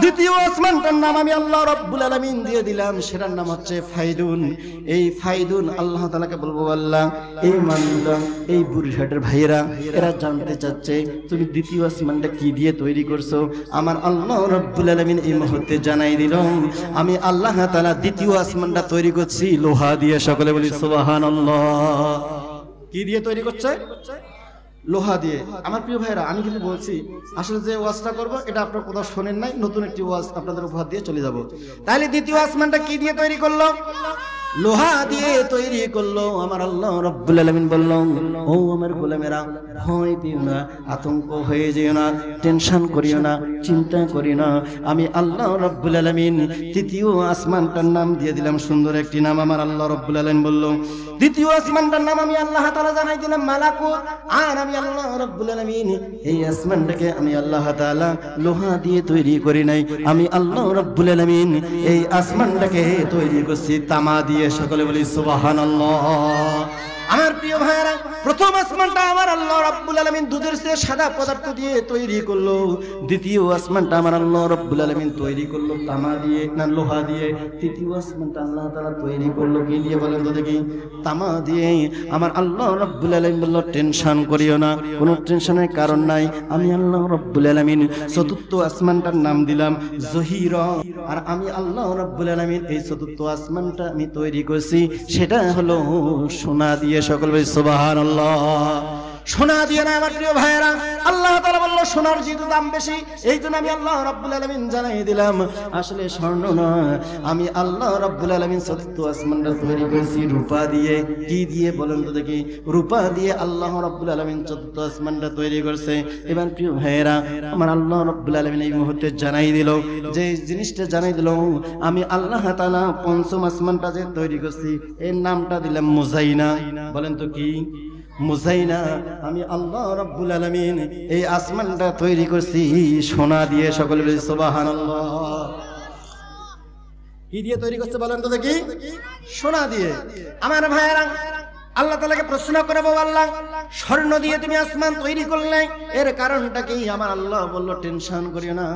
দ্বিতীয় আসমানটার নাম আমি আল্লাহ রাব্বুল আলামিন দিয়ে দিলাম। সেটার নাম হচ্ছে ফাইদুন। এই ফাইদুন আল্লাহ তাআলাকে বলবো, আল্লাহ, এই মানুষরা, এই বুড়িহাটের ভাইয়েরা, এরা জানতে চাচ্ছে তুমি দ্বিতীয় আসমানটা কি দিয়ে তৈরি করছো। আমার আল্লাহ রাব্বুল আলামিন এই মুহূর্তে জানাই দিল, আমি আল্লাহ তাআলা দ্বিতীয় আসমানটা তৈরি করছি লোহা দিয়ে। সকলে বলি সুবহানাল্লাহ। কি দিয়ে তৈরি করছে? লোহা দিয়ে। আমার প্রিয় ভাইরা, আমি কিন্তু বলছি আসলে যে ওয়াজটা করব এটা আপনারা কোথাও শোনেন নাই, নতুন একটি ওয়াজ আপনাদের উপহার দিয়ে চলে যাব। তাহলে দ্বিতীয় আসমানটা কি দিয়ে তৈরি করলো? লোহা দিয়ে তৈরি করলো। আমার আল্লাহ রাব্বুল আলামিন বলল, ও আমার গোলামেরা, ভয় পেও না, আতঙ্ক হয়ে যেও না, টেনশন করিও না, চিন্তা করিও না। আমি আল্লাহ রাব্বুল আলামিন তৃতীয় আসমানটার নাম দিয়ে দিলাম সুন্দর একটি নাম। আমার আল্লাহ রাব্বুল আলামিন বলল, দ্বিতীয় আসমানটার নাম আমি আল্লাহ তাআলা জানাই দিলাম মালাকুত। আর আমি আল্লাহ রাব্বুল আলামিন এই আসমানটাকে আমি আল্লাহ তাআলা লোহা দিয়ে তৈরি করি নাই, আমি আল্লাহ রাব্বুল আলামিন এই আসমানটাকে তৈরি করছি তামা দিয়ে। সকলে বলি সুবহানাল্লাহ। আমার প্রিয় ভাইরা, প্রথম আসমানটা আমার আল্লাহ রাব্বুল আলামিন দুধের চেয়ে সাদা পদার্থ দিয়ে তৈরি করলো। দ্বিতীয় আসমানটা আমার আল্লাহ রাব্বুল আলামিন তৈরি করলো তামা দিয়ে, না লোহা দিয়ে। তৃতীয় আসমানটা আল্লাহ তাআলা তৈরি করলো কি দিয়ে বলেন তো দেখি? তামা দিয়ে। আমার আল্লাহ রাব্বুল আলামিন বলল, টেনশন করিও না, কোনো টেনশনের কারণ নাই। আমি আল্লাহ রাব্বুল আলামিন চতুর্থ আসমানটার নাম দিলাম জহিরা। আর আমি আল্লাহ রাব্বুল আলামিন এই চতুর্থ আসমানটা আমি তৈরি করছি, সেটা হলো সোনা দিয়ে। সকল ভাই সুবহানাল্লাহ। সোনা দিয়ে না আমার প্রিয় ভাইয়েরা, আল্লাহ তাআলা বলল সোনার যেহেতু দাম বেশি, এই জন্য আমি আল্লাহ রাব্বুল আলামিন জানাই দিলাম আসলে স্বর্ণ না, আমি আল্লাহ রাব্বুল আলামিন চতুর্থ আসমানটা তৈরি করেছি রূপা দিয়ে। কি দিয়ে বলেন তো দেখি? রূপা দিয়ে আল্লাহ রাব্বুল আলামিন চতুর্থ আসমানটা তৈরি করছে। এবার প্রিয় ভাইয়েরা, আমার আল্লাহ রাব্বুল আলামিন এই মুহূর্তে জানাই দিল, যে জিনিসটা জানাই দিল, আমি আল্লাহ তাআলা পঞ্চম আসমানটা যে তৈরি করছি এর নামটা দিলাম মুজাইনা। বলেন তো কি? মুজাইনা। আমি আল্লাহ রাব্বুল আলামিন এই আসমানটা তৈরি করছি সোনা দিয়ে। সকলে বলি সুবহানাল্লাহ। কি দিয়ে তৈরি করছে বলেন তো দেখি? সোনা দিয়ে। আমার ভাইয়েরা, আল্লাহ তাআলাকে প্রশ্ন করে, বল আল্লাহ, স্বর্ণ দিয়ে তুমি আসমান তৈরি করলে, এর কারণটা কি? আমার আল্লাহ বলল, টেনশন করিও না,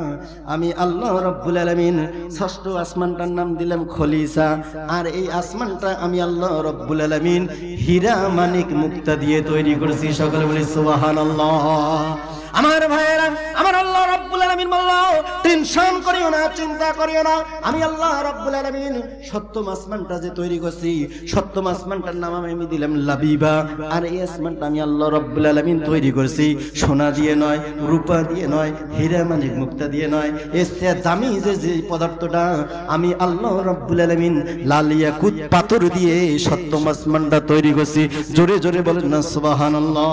আমি আল্লাহ রাব্বুল আলামিন ষষ্ঠ আসমানটার নাম দিলাম খলিসা। আর এই আসমানটা আমি আল্লাহ রাব্বুল আলামিন হীরা মানিক মুক্তা দিয়ে তৈরি করেছি। সকলে বলি সুবহানাল্লাহ। আমার ভাইয়েরা, আমার আল্লাহ রাব্বুল আলামিন বলল, টেনশন করিও না, চিন্তা করিও না, আমি আল্লাহ রাব্বুল আলামিন সপ্তম আসমানটা যে তৈরি করছি, সপ্তম আসমানটার নাম আমি দিলাম লাবিবা। আর এই আসমানটা আমি আল্লাহ রাব্বুল আলামিন তৈরি করছি সোনা দিয়ে নয়, রূপা দিয়ে নয়, হীরা মানিক মুক্তা দিয়ে নয়, এর চেয়ে দামি যে পদার্থটা আমি আল্লাহ রাব্বুল আলামিন লাল ইয়াকুত পাথর দিয়ে সপ্তম আসমানটা তৈরি করছি। জোরে জোরে বলেন না সুবহানাল্লাহ।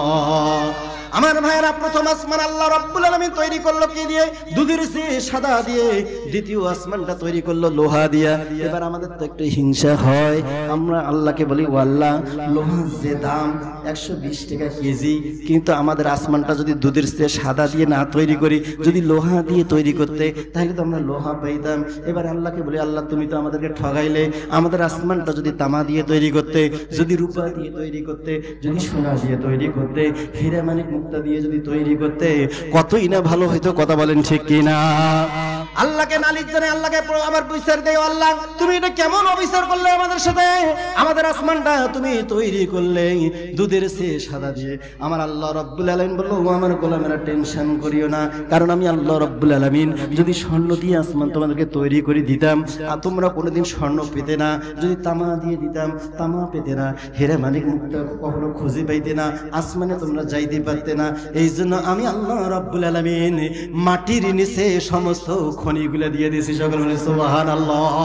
আমার ভাইয়েরা, প্রথম আসমান আল্লাহ রাব্বুল আলামিন তৈরি করলো কি দিয়ে? দুধের চেয়ে সাদা দিয়ে। দ্বিতীয় আসমানটা তৈরি করলো লোহা দিয়া। এবার আমাদের তো একটু হিংসা হয়, আমরা আল্লাহকে বলি, ও আল্লাহ, লোহার যে দাম 120 টাকা কেজি, কিন্তু আমাদের আসমানটা যদি দুধের চেয়ে সাদা দিয়ে না তৈরি করি, যদি লোহা দিয়ে তৈরি করতে, তাহলে তো আমরা লোহা পাইতাম। এবার আল্লাহকে বলি, আল্লাহ তুমি তো আমাদেরকে ঠগাইলে, আমাদের আসমানটা যদি তামা দিয়ে তৈরি করতে, যদি রূপা দিয়ে তৈরি করতে, যদি সোনা দিয়ে তৈরি করতে, হীরা মানিক মুক্তা দিয়ে যদি তৈরি করতে, কতই না ভালো হইতো। কথা বলেন ঠিক কিনা? আল্লাহকে নালিশ জানে, আল্লাহকে আবার বিচার দেয়, আল্লাহ তুমি এটা কেমন অবিচার করলে আমাদের সাথে? আমাদের আসমানটা তুমি তৈরি করলে দুধের চেয়ে সাদা দিয়ে। আমার আল্লাহ রাব্বুল আলামিন বলল, ও আমার গোলামেরা, টেনশন করিও না, কারণ আমি আল্লাহ রাব্বুল আলামিন যদি স্বর্ণ দিয়ে আসমান তোমাদেরকে তৈরি করে দিতাম, আর তোমরা কোনোদিন স্বর্ণ পেতে না। যদি তামা দিয়ে দিতাম, তামা পেতে না। হীরা মানিক মুক্তা কখনো খুঁজে পাইতে না, আসমানে তোমরা যাইতে পারতে না। এই জন্য আমি আল্লাহ রাব্বুল আলামিন মাটির নিচে সমস্ত খনিগুলো দিয়ে দিয়েছি। সকল বলে সুবহানাল্লাহ।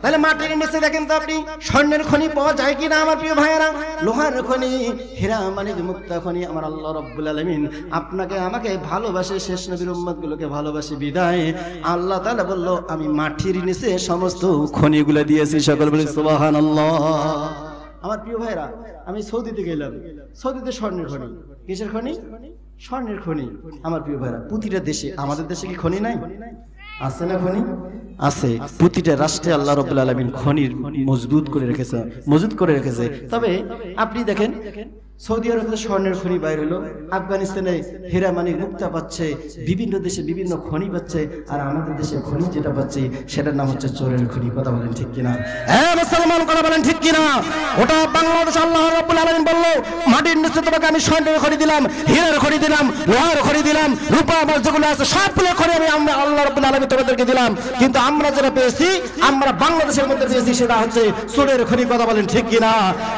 তাহলে মাটির নিচে দেখেন তো আপনি, স্বর্ণের খনি পাওয়া যায় কিনা আমার প্রিয় ভাইয়েরা? লোহার খনি, হীরা মানিক মুক্তা খনি। আমার আল্লাহ রাব্বুল আলামিন আপনাকে আমাকে ভালোবাসে, শেষ নবীর উম্মতগুলোকে ভালোবাসে বিদায় আল্লাহ তাআলা বলল, আমি মাটির নিচে সমস্ত খনিগুলো দিয়েছি। সকল বলে সুবহানাল্লাহ। আমার প্রিয় ভাইরা, আমি সৌদিতে গেলাম, সৌদিতে স্বর্ণের খনি। কিসের খনি? স্বর্ণের খনি। আমার প্রিয় ভাইরা, প্রতিটা দেশে, আমাদের দেশে কি খনি নাই? আছে না খনি? আছে। প্রতিটা রাষ্ট্রে আল্লাহ রাব্বুল আলামিন খনির মজবুত করে রেখেছে। তবে আপনি দেখেন, সৌদি আরবে স্বর্ণের খনি বাইর হলো, আফগানিস্তানে হীরা মানিক মুক্তা পাচ্ছে, বিভিন্ন দেশে বিভিন্ন খনি পাচ্ছে, আর আমাদের দেশে খনি যেটা পাচ্ছি সেটার নাম হচ্ছে চোরের খনি। কথা বলেন ঠিক কিনা? হ্যাঁ মুসলমান, কথা বলেন ঠিক কিনা? ওটা বাংলাদেশ আল্লাহ রাব্বুল আলামিন বলল, মাটির নিচে তোমাকে আমি স্বর্ণের খনি দিলাম, হীরার খনি দিলাম, লোহার খনি দিলাম, রূপা আমার যেগুলো আছে সবগুলো খনি আমি আল্লাহ রাব্বুল আলামিন তোমাদেরকে দিলাম। কিন্তু আমরা যেটা পেয়েছি, আমরা বাংলাদেশের মধ্যে পেয়েছি, সেটা হচ্ছে চোরের খনি। কথা বলেন ঠিক কিনা?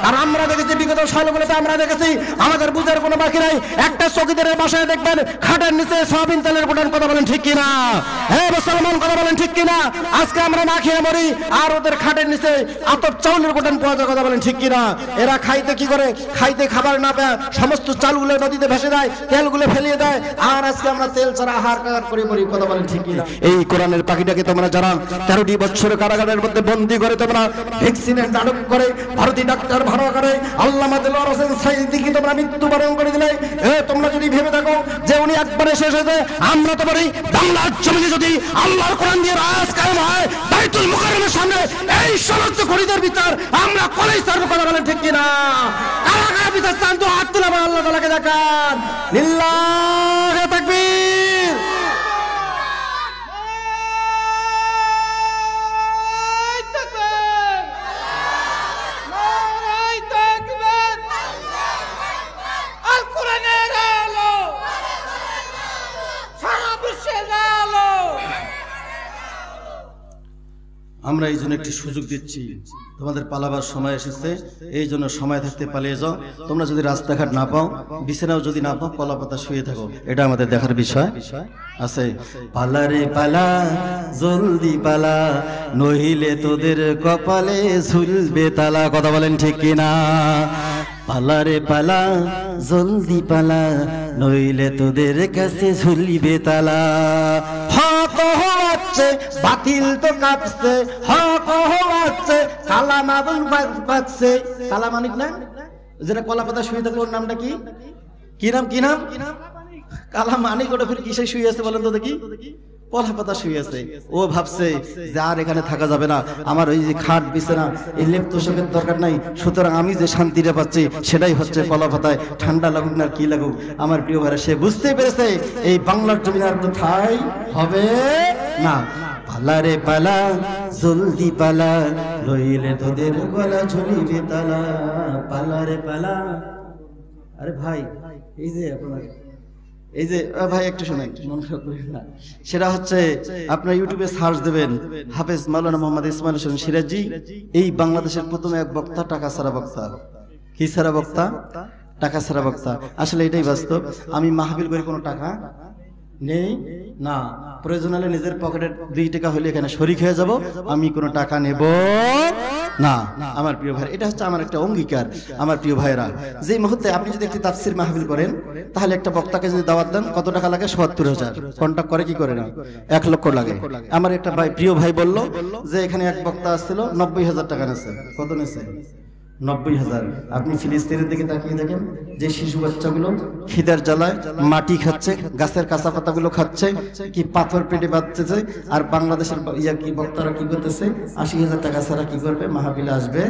আর আমরা দেখেছি বিগত সালগুলোতে, আমরা দেখেছি দেখেছি, আমাদের বুঝার কোনো বাকি নাই। একটা চৌকিদারের বাসায় দেখবেন খাটের নিচে সয়াবিন তেলের গোটান, কথা বলেন ঠিক কিনা? হ্যাঁ মুসলমান, কথা বলেন ঠিক কিনা? আজকে আমরা না খেয়ে মরি, আর ওদের খাটের নিচে আতপ চাউলের গোটান পাওয়া যায়, কথা বলেন ঠিক কিনা? এরা খাইতে কি করে? খাইতে খাবার না পেয়ে সমস্ত চালগুলো নদীতে ভেসে দেয়, তেলগুলো ফেলিয়ে দেয়, আর আজকে আমরা তেল ছাড়া আহার করে মরি, কথা বলেন ঠিক কিনা? এই কোরআনের পাখিটাকে তোমরা যারা 13টি বছরের কারাগারের মধ্যে বন্দী করে তোমরা ভ্যাকসিনের নাটক করে, ভারতীয় ডাক্তার ভাড়া করে, আল্লামা দেলোয়ার হোসেন সাইদিকে তোমরা মৃত্যুবরণ করে দিলে, তোমরা যদি ভেবে থাকো যে উনি একবারে শেষ হয়েছে, আমরা তো বলি বাংলার জমিনে যদি আল্লাহর কোরআন দিয়ে রাজ কায়েম হয়, বাইতুল মুকাররমের সামনে এই সমস্ত খুনিদের বিচার আমরা করেই ছাড়বো, কথা বলেন ঠিক কিনা? কারাগার বিচার চান তো হাত তুলে আল্লাহ তাআলাকে দেখান। লিল্লাহি তাকবীর। আমরা এই জন্য একটি সুযোগ দিচ্ছি, তোমাদের পালাবার সময় এসেছে, এই জন্য সময় থাকতে পালিয়ে যাও। তোমরা যদি রাস্তাঘাট না পাও, বিছানাও যদি না পাও, কলা পাতা শুয়ে থাকো, এটা আমাদের দেখার বিষয় আছে। পালা রে পালা, জলদি পালা, নহিলে তোদের কপালে ঝুলবে তালা, কথা বলেন ঠিক কিনা? পালা রে পালা, জলদি পালা, নইলে তোদের কাছে ঝুলিবে তালা। হক হচ্ছে বাতিল তো কাঁপছে, হক হচ্ছে কালা মাবুল বাজছে। কালা মানিক না, যেটা কলা পাতা শুয়ে থাকলো, ওর নামটা কি? কি নাম? কি নাম? কালা মানিক। ওটা ফির কিসে শুয়ে আছে বলেন তো দেখি? কলা পাতা শুয়ে আছে। ও ভাবছে যে আর এখানে থাকা যাবে না, আমার ওই যে খাট বিছানা, এই লেপ তোষকের দরকার নাই, সুতরাং আমি যে শান্তিটা পাচ্ছি সেটাই হচ্ছে কলা পাতায়। ঠান্ডা লাগুক না কি লাগুক, আমার প্রিয় ভাইরা, সে বুঝতে পেরেছে এই বাংলার জমিন আর তো ঠাই হবে না। পালা রে পালা, জলদি পালা, লইলে তোদের গলা ঝুলিবে তালা। পালা রে পালা। আরে ভাই, এই যে আপনার এই যে ভাই একটু শোনেন, মন খারাপ করেন না। সেটা হচ্ছে আপনার ইউটিউবে সার্চ দেবেন, হাফেজ মাওলানা মোহাম্মদ ইসমাইল হোসেন সিরাজি, এই বাংলাদেশের প্রথম এক বক্তা, টাকা ছাড়া বক্তা। কি ছাড়া বক্তা? টাকা ছাড়া বক্তা। আসলে এটাই বাস্তব। আমি মাহফিল করে কোনো টাকা নেই না, প্রয়োজন হলে নিজের পকেটের 2 টাকা হলে এখানে শরিক হয়ে যাব, আমি কোনো টাকা নেব না। আমার প্রিয় ভাই, এটা হচ্ছে আমার একটা অঙ্গীকার। আমার প্রিয় ভাইরা, যে মুহূর্তে আপনি যদি একটি তাফসীর মাহফিল করেন, তাহলে একটা বক্তাকে যদি দাওয়াত দেন, কত টাকা লাগে? ৭০,০০০। কন্টাক্ট করে কি করে না? 1 লক্ষ লাগে। আমার একটা ভাই, প্রিয় ভাই বলল যে এখানে এক বক্তা আসছিল, 90,০০০ টাকা নেছে। কত নেছে? 90,০০০। আপনি ফিলিস্তিনের দিকে তাকিয়ে দেখেন, যে শিশু বাচ্চাগুলো খিদার জ্বালায় মাটি খাচ্ছে, গাছের কাঁচা পাতাগুলো খাচ্ছে, কি পাথর পেটে বাঁধতেছে, আর বাংলাদেশের কি বক্তারা কি করতেছে? 80,০০০ টাকা ছাড়া কি করবে? মাহফিলে আসবে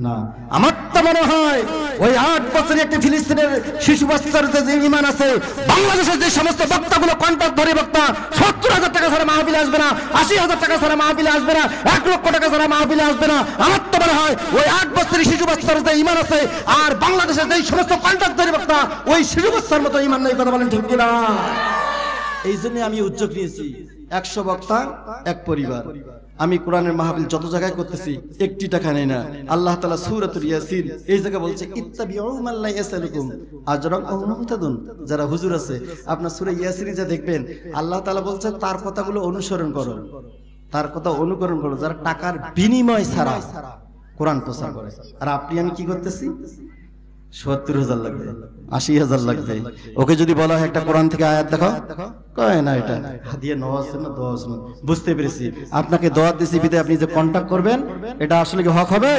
না। আমার তো মনে হয় ওই 8 বছরের একটি ফিলিস্তিনের শিশু বাচ্চার যে ঈমান আছে, বাংলাদেশের যে সমস্ত বক্তাগুলো কন্ট্রাক্ট ধরে বক্তা, 70,০০০ টাকা ছাড়া মাহফিলে আসবে না, 80,০০০ টাকা ছাড়া মাহফিলে আসবে না, 1 লক্ষ টাকা ছাড়া মাহফিলে আসবে না। আমার তো মনে হয় ওই 8 বছরের শিশু বাচ্চার যে ঈমান আছে, আর বাংলাদেশের যে সমস্ত কন্ট্রাক্ট ধরে বক্তা, ওই শিশু বাচ্চার মতো ঈমান নেই, কথা বলেন ঠিক কিনা? এই জন্য আমি উদ্যোগ নিয়েছি, 100 বক্তা 1 পরিবার। আমি কোরআনের মাহফিল যত জায়গায় করতেছি, 1টি টাকা নেই না। আল্লাহ তাআলা সূরাতুল ইয়াসিন এই জায়গায় বলছে, ইত্তাবিউ মান লা ইয়াসালুকুম আজরান আও মুহতাদুন। যারা হুজুর আছে, আপনার সূরা ইয়াসিনে যা দেখবেন, আল্লাহ তাআলা বলছে তার কথাগুলো অনুসরণ করো, তার কথা অনুকরণ করো, যারা টাকার বিনিময় ছাড়া কোরআন প্রচার করে। আর আপনি আমি কি করতেছি? ৭০,০০০ লাগবে, ৮০,০০০ লাগবে। ওকে যদি বলা হয় একটা কোরআন থেকে আয়াত দেখাও, কয় না এটা হাদিয়া নেওয়া আছে না, দেওয়া আছে না। বুঝতে পেরেছি, আপনাকে দোয়া দিছি বিদায় আপনি যে কন্টাক্ট করবেন, এটা আসলে কি হক হবে?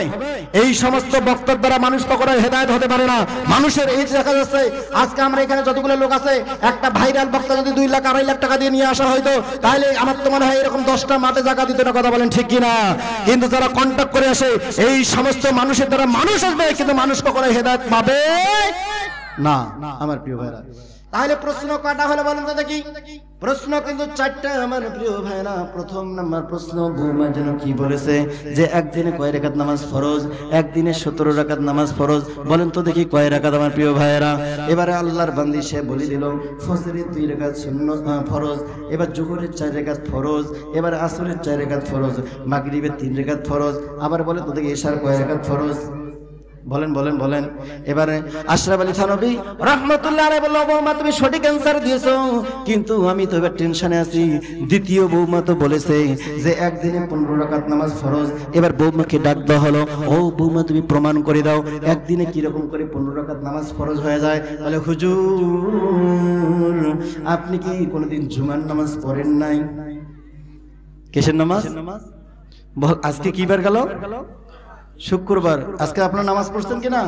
এই সমস্ত বক্তব্য দ্বারা মানুষ কখনো হেদায়েত হতে পারে না। মানুষের এই দেখা যাচ্ছে, আজকে আমরা এখানে যতগুলো লোক আছে, একটা ভাইরাল বক্তা যদি 2 লাখ 2.5 লাখ টাকা দিয়ে নিয়ে আসা হয়তো, তাহলে আমার তো মনে হয় এরকম 10টা মাঠে জায়গা দিত না, কথা বলেন ঠিক কিনা? কিন্তু যারা কন্টাক্ট করে আসে, এই সমস্ত মানুষের দ্বারা মানুষ আসবে, কিন্তু মানুষ কখনো হেদায়েত পাবে না। আমার প্রিয় ভাইরা, তাহলে প্রশ্ন কয়টা হলো বলেন তো দেখি? প্রশ্ন কিন্তু 4টা আমার প্রিয় ভাইরা। প্রথম নাম্বার প্রশ্ন, বৌমা যেন কি বলেছে যে একদিনে কয় রাকাত নামাজ ফরজ? একদিনে 17 রাকাত নামাজ ফরজ। বলেন তো দেখি কয় রাকাত আমার প্রিয় ভাইরা? এবারে আল্লাহর বান্দি সে বলে দিল ফজরের 2 রাকাত ফরজ, এবার জোহরের 4 রাকাত ফরজ, এবার আসরের 4 রাকাত ফরজ, মাগরিবের 3 রাকাত ফরজ। আবার বলে তো দেখি এশার কয় রাকাত ফরজ? বলেন বলেন বলেন। এবারে আশরাফ আলী থানভী রাহমাতুল্লাহ আলাইহি বলল, বৌমা তুমি সঠিক অ্যানসার দিয়েছো, কিন্তু আমি তো এবার টেনশনে আছি। দ্বিতীয় বৌমা তো বলেছে যে একদিনে 15 রাকাত নামাজ ফরজ। এবার বৌমাকে ডাক দেওয়া হলো, ও বৌমা তুমি প্রমাণ করে দাও একদিনে কিরকম করে 15 রাকাত নামাজ ফরজ হয়ে যায়। বলে হুজুর আপনি কি কোনোদিন জুমার নামাজ পড়েন নাই? কিসের নামাজ? আজকে কি বার গেল? শুক্রবার। আজকে আপনার নামাজ পড়ছেন কিনা?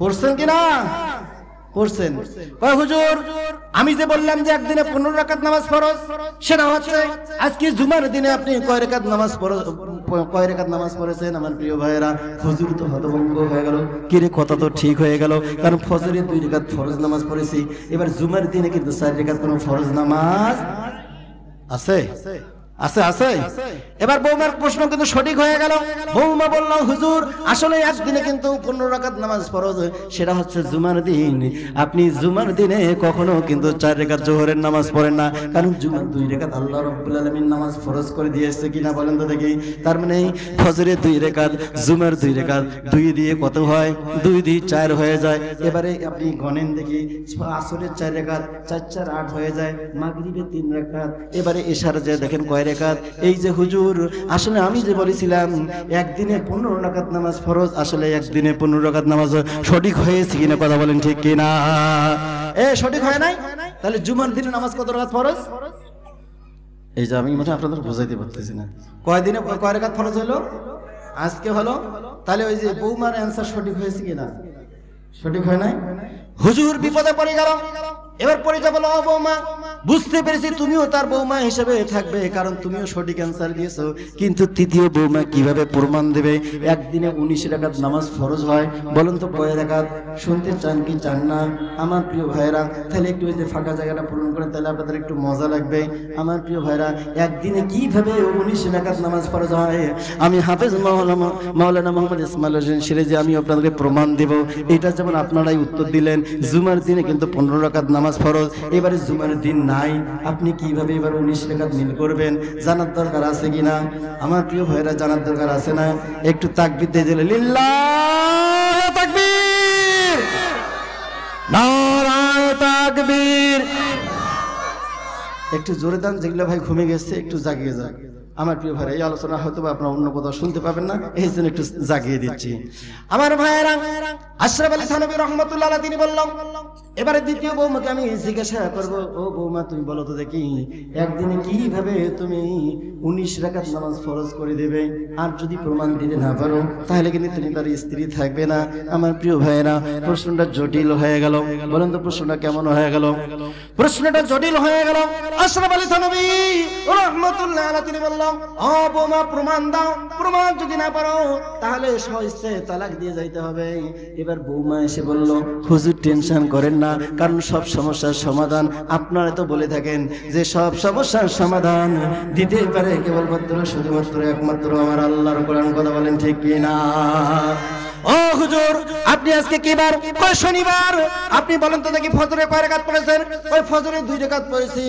পড়ছেন কিনা? পড়ছেন। হুজুর আমি যে বললাম যে একদিনে 15 রাকাত নামাজ ফরজ, সেটা হচ্ছে আজকে জুমার দিনে আপনি কয় রাকাত নামাজ পড়েছেন? আমার প্রিয় ভাইয়েরা, হুজুর তো হতভম্ব হয়ে গেল। কি রে, কথা তো ঠিক হয়ে গেল, কারণ ফজরে 2 রাকাত ফরজ নামাজ পড়েছি, এবার জুমার দিনে কিন্তু 4 রাকাত কোনো ফরজ নামাজ আছে? আছে আছে। এবার বৌমার প্রশ্ন কিন্তু সঠিক হয়ে গেল। বৌমা বলল, হুজুর আসলে একদিনে কিন্তু 15 রাকাত নামাজ ফরজ, সেটা হচ্ছে জুমার দিন। আপনি জুমার দিনে কখনো কিন্তু 4 রাকাত জোহরের নামাজ পড়েন না, কারণ জুমার 2 রাকাত আল্লাহ রাব্বুল আলামিন নামাজ ফরজ করে দিয়েছে কিনা বলেন তো দেখি। তার মানে ফজরে 2 রাকাত, জুমার 2 রাকাত, 2 দিয়ে কত হয়? 2 দিয়ে 4 হয়ে যায়। এবারে আপনি গণেন দেখি, আসরের 4 রাকাত, 4 4 8 হয়ে যায়, মাগরিবে 3 রাকাত, এবারে এশার যে দেখেন কয় রাকাত? এই যে হুজুর আসলে আমি যে বলেছিলাম একদিনে 15 রাকাত নামাজ ফরজ, আসলে একদিনে 15 রাকাত নামাজ সঠিক হয়েছে কিনা কথা বলেন ঠিক কিনা? সঠিক হয় নাই? তাহলে জুমার দিনে নামাজ কত রাকাত ফরজ? এই যে আমি মনে আপনাদের বোঝাইতে পারতেছি না, কয় দিনে কয় রাকাত ফরজ হলো? আজকে হলো। তাহলে ওই যে বৌমার অ্যানসার সঠিক হয়েছে কিনা? সঠিক হয় নাই। হুজুর বিপদে পড়ে গেল। এবার পরে যাবো, ও বৌমা বুঝতে পেরেছি তুমিও তার বৌমা হিসেবে থাকবে, কারণ তুমিও সঠিক অ্যান্সার দিয়েছো, কিন্তু তৃতীয় বৌমা কিভাবে প্রমাণ দেবে একদিনে 19 রাকাত নামাজ ফরজ হয়? বলুন তো কয় রাকাত? শুনতে চান কি চান না আমার প্রিয় ভাইরা? তাহলে একটু ওই যে ফাঁকা জায়গাটা পূরণ করেন, তাহলে আপনাদের একটু মজা লাগবে। আমার প্রিয় ভাইরা, একদিনে কিভাবে 19 রাকাত নামাজ ফরজ হয় আমি হাফেজ মাওলানা মোহাম্মদ ইসমাইল হোসেন সিরাজি আমি আপনাদেরকে প্রমাণ দেব। এটা যেমন আপনারাই উত্তর দিলেন, জুমার দিনে কিন্তু 15 রাকাত নামাজ ফরজ, এবারে জুমার দিন নাই, আপনি কিভাবে এবার 19 রাকাত মিল করবেন? জানার দরকার আছে কিনা আমার প্রিয় ভাইরা? জানার দরকার আছে না? একটু তাকবীর দিয়ে দিলে, লিল্লাহ তাকবীর, নারায়ে তাকবীর। একটু জোরে দান, যেগুলো ভাই ঘুমে গেছে একটু জাগিয়ে যাক। আমার প্রিয় ভাইরা, এই আলোচনা হয়তো আপনার অন্য কোথাও শুনতে পাবেন না, এই জন্য একটু জাগিয়ে দিচ্ছি। আমার ভাইয়েরা, আশরাফ আলী থানভী রাহমাতুল্লাহ আলাইহি তিনি বললাম, এবারে দ্বিতীয় বৌমাকে আমি জিজ্ঞাসা করব, ও বৌমা তুমি বলো তো দেখি একদিনে কিভাবে তুমি 19 রাকাত নামাজ ফরজ করে দেবে? আর যদি প্রমাণ দিতে না পারো তাহলে কিন্তু তুমি তার স্ত্রী থাকবে না। আমার প্রিয় ভাইয়েরা, প্রশ্নটা জটিল হয়ে গেল। বলেন তো প্রশ্নটা কেমন হয়ে গেল? প্রশ্নটা জটিল হয়ে গেল। আশরাফ আলী থানভী রাহমাতুল্লাহ আলাইহি তিনি বললাম, ও বৌমা প্রমাণ দাও, প্রমাণ যদি না পারো তাহলে সহজে তালাক দিয়ে যাইতে হবে। এবার বৌমা এসে বলল, হুজুর টেনশন করেন না, কারণ সব সমস্যার সমাধান আপনারা তো বলে থাকেন যে সব সমস্যার সমাধান দিতে পারে কেবলমাত্র শুধুমাত্র একমাত্র আমার আল্লাহর কোরআন। কথা বলেন ঠিক কিনা? ও হুজুর আপনি আজকে কি বার? কয় শনিবার। আপনি বলেন তো দেখি ফজরে কয় রাকাত পড়েছেন? কয় ফজরে 2 রাকাত পড়েছি।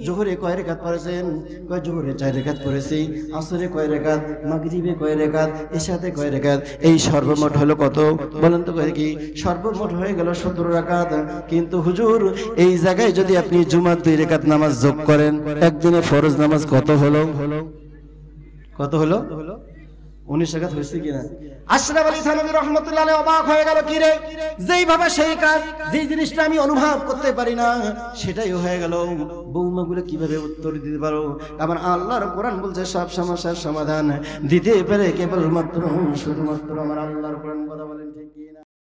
জোহরে কয় রাকাত পড়েছেন? কয় জোহরে 4 রাকাত পড়েছি। আসরে কয় রাকাত? মাগরিবে কয় রাকাত? এশাতে কয় রাকাত? এই সর্বমোট হলো কত? বলেন তো কি? সর্বমোট হয়ে গেল 17 রাকাত। কিন্তু হুজুর এই জায়গায় যদি আপনি জুমার 2 রাকাত নামাজ যোগ করেন, একদিনে ফরজ নামাজ কত হলো? কত হলো? 19 রাকাত হয়েছে কিনা? আশরাফ আলী থানভী রাহমাতুল্লাহ আলাইহি অবাক হয়ে গেল, কি রে, যেই ভাবে সেই কাজ, যেই জিনিসটা আমি অনুভব করতে পারি না সেটাই হয়ে গেল। বৌমাগুলো কিভাবে উত্তর দিতে পারো? আমার আল্লাহর কোরআন বলছে সব সমস্যার সমাধান দিতে পারে কেবলমাত্র শুধুমাত্র আমার আল্লাহর কোরআন। কথা বলেন ঠিক।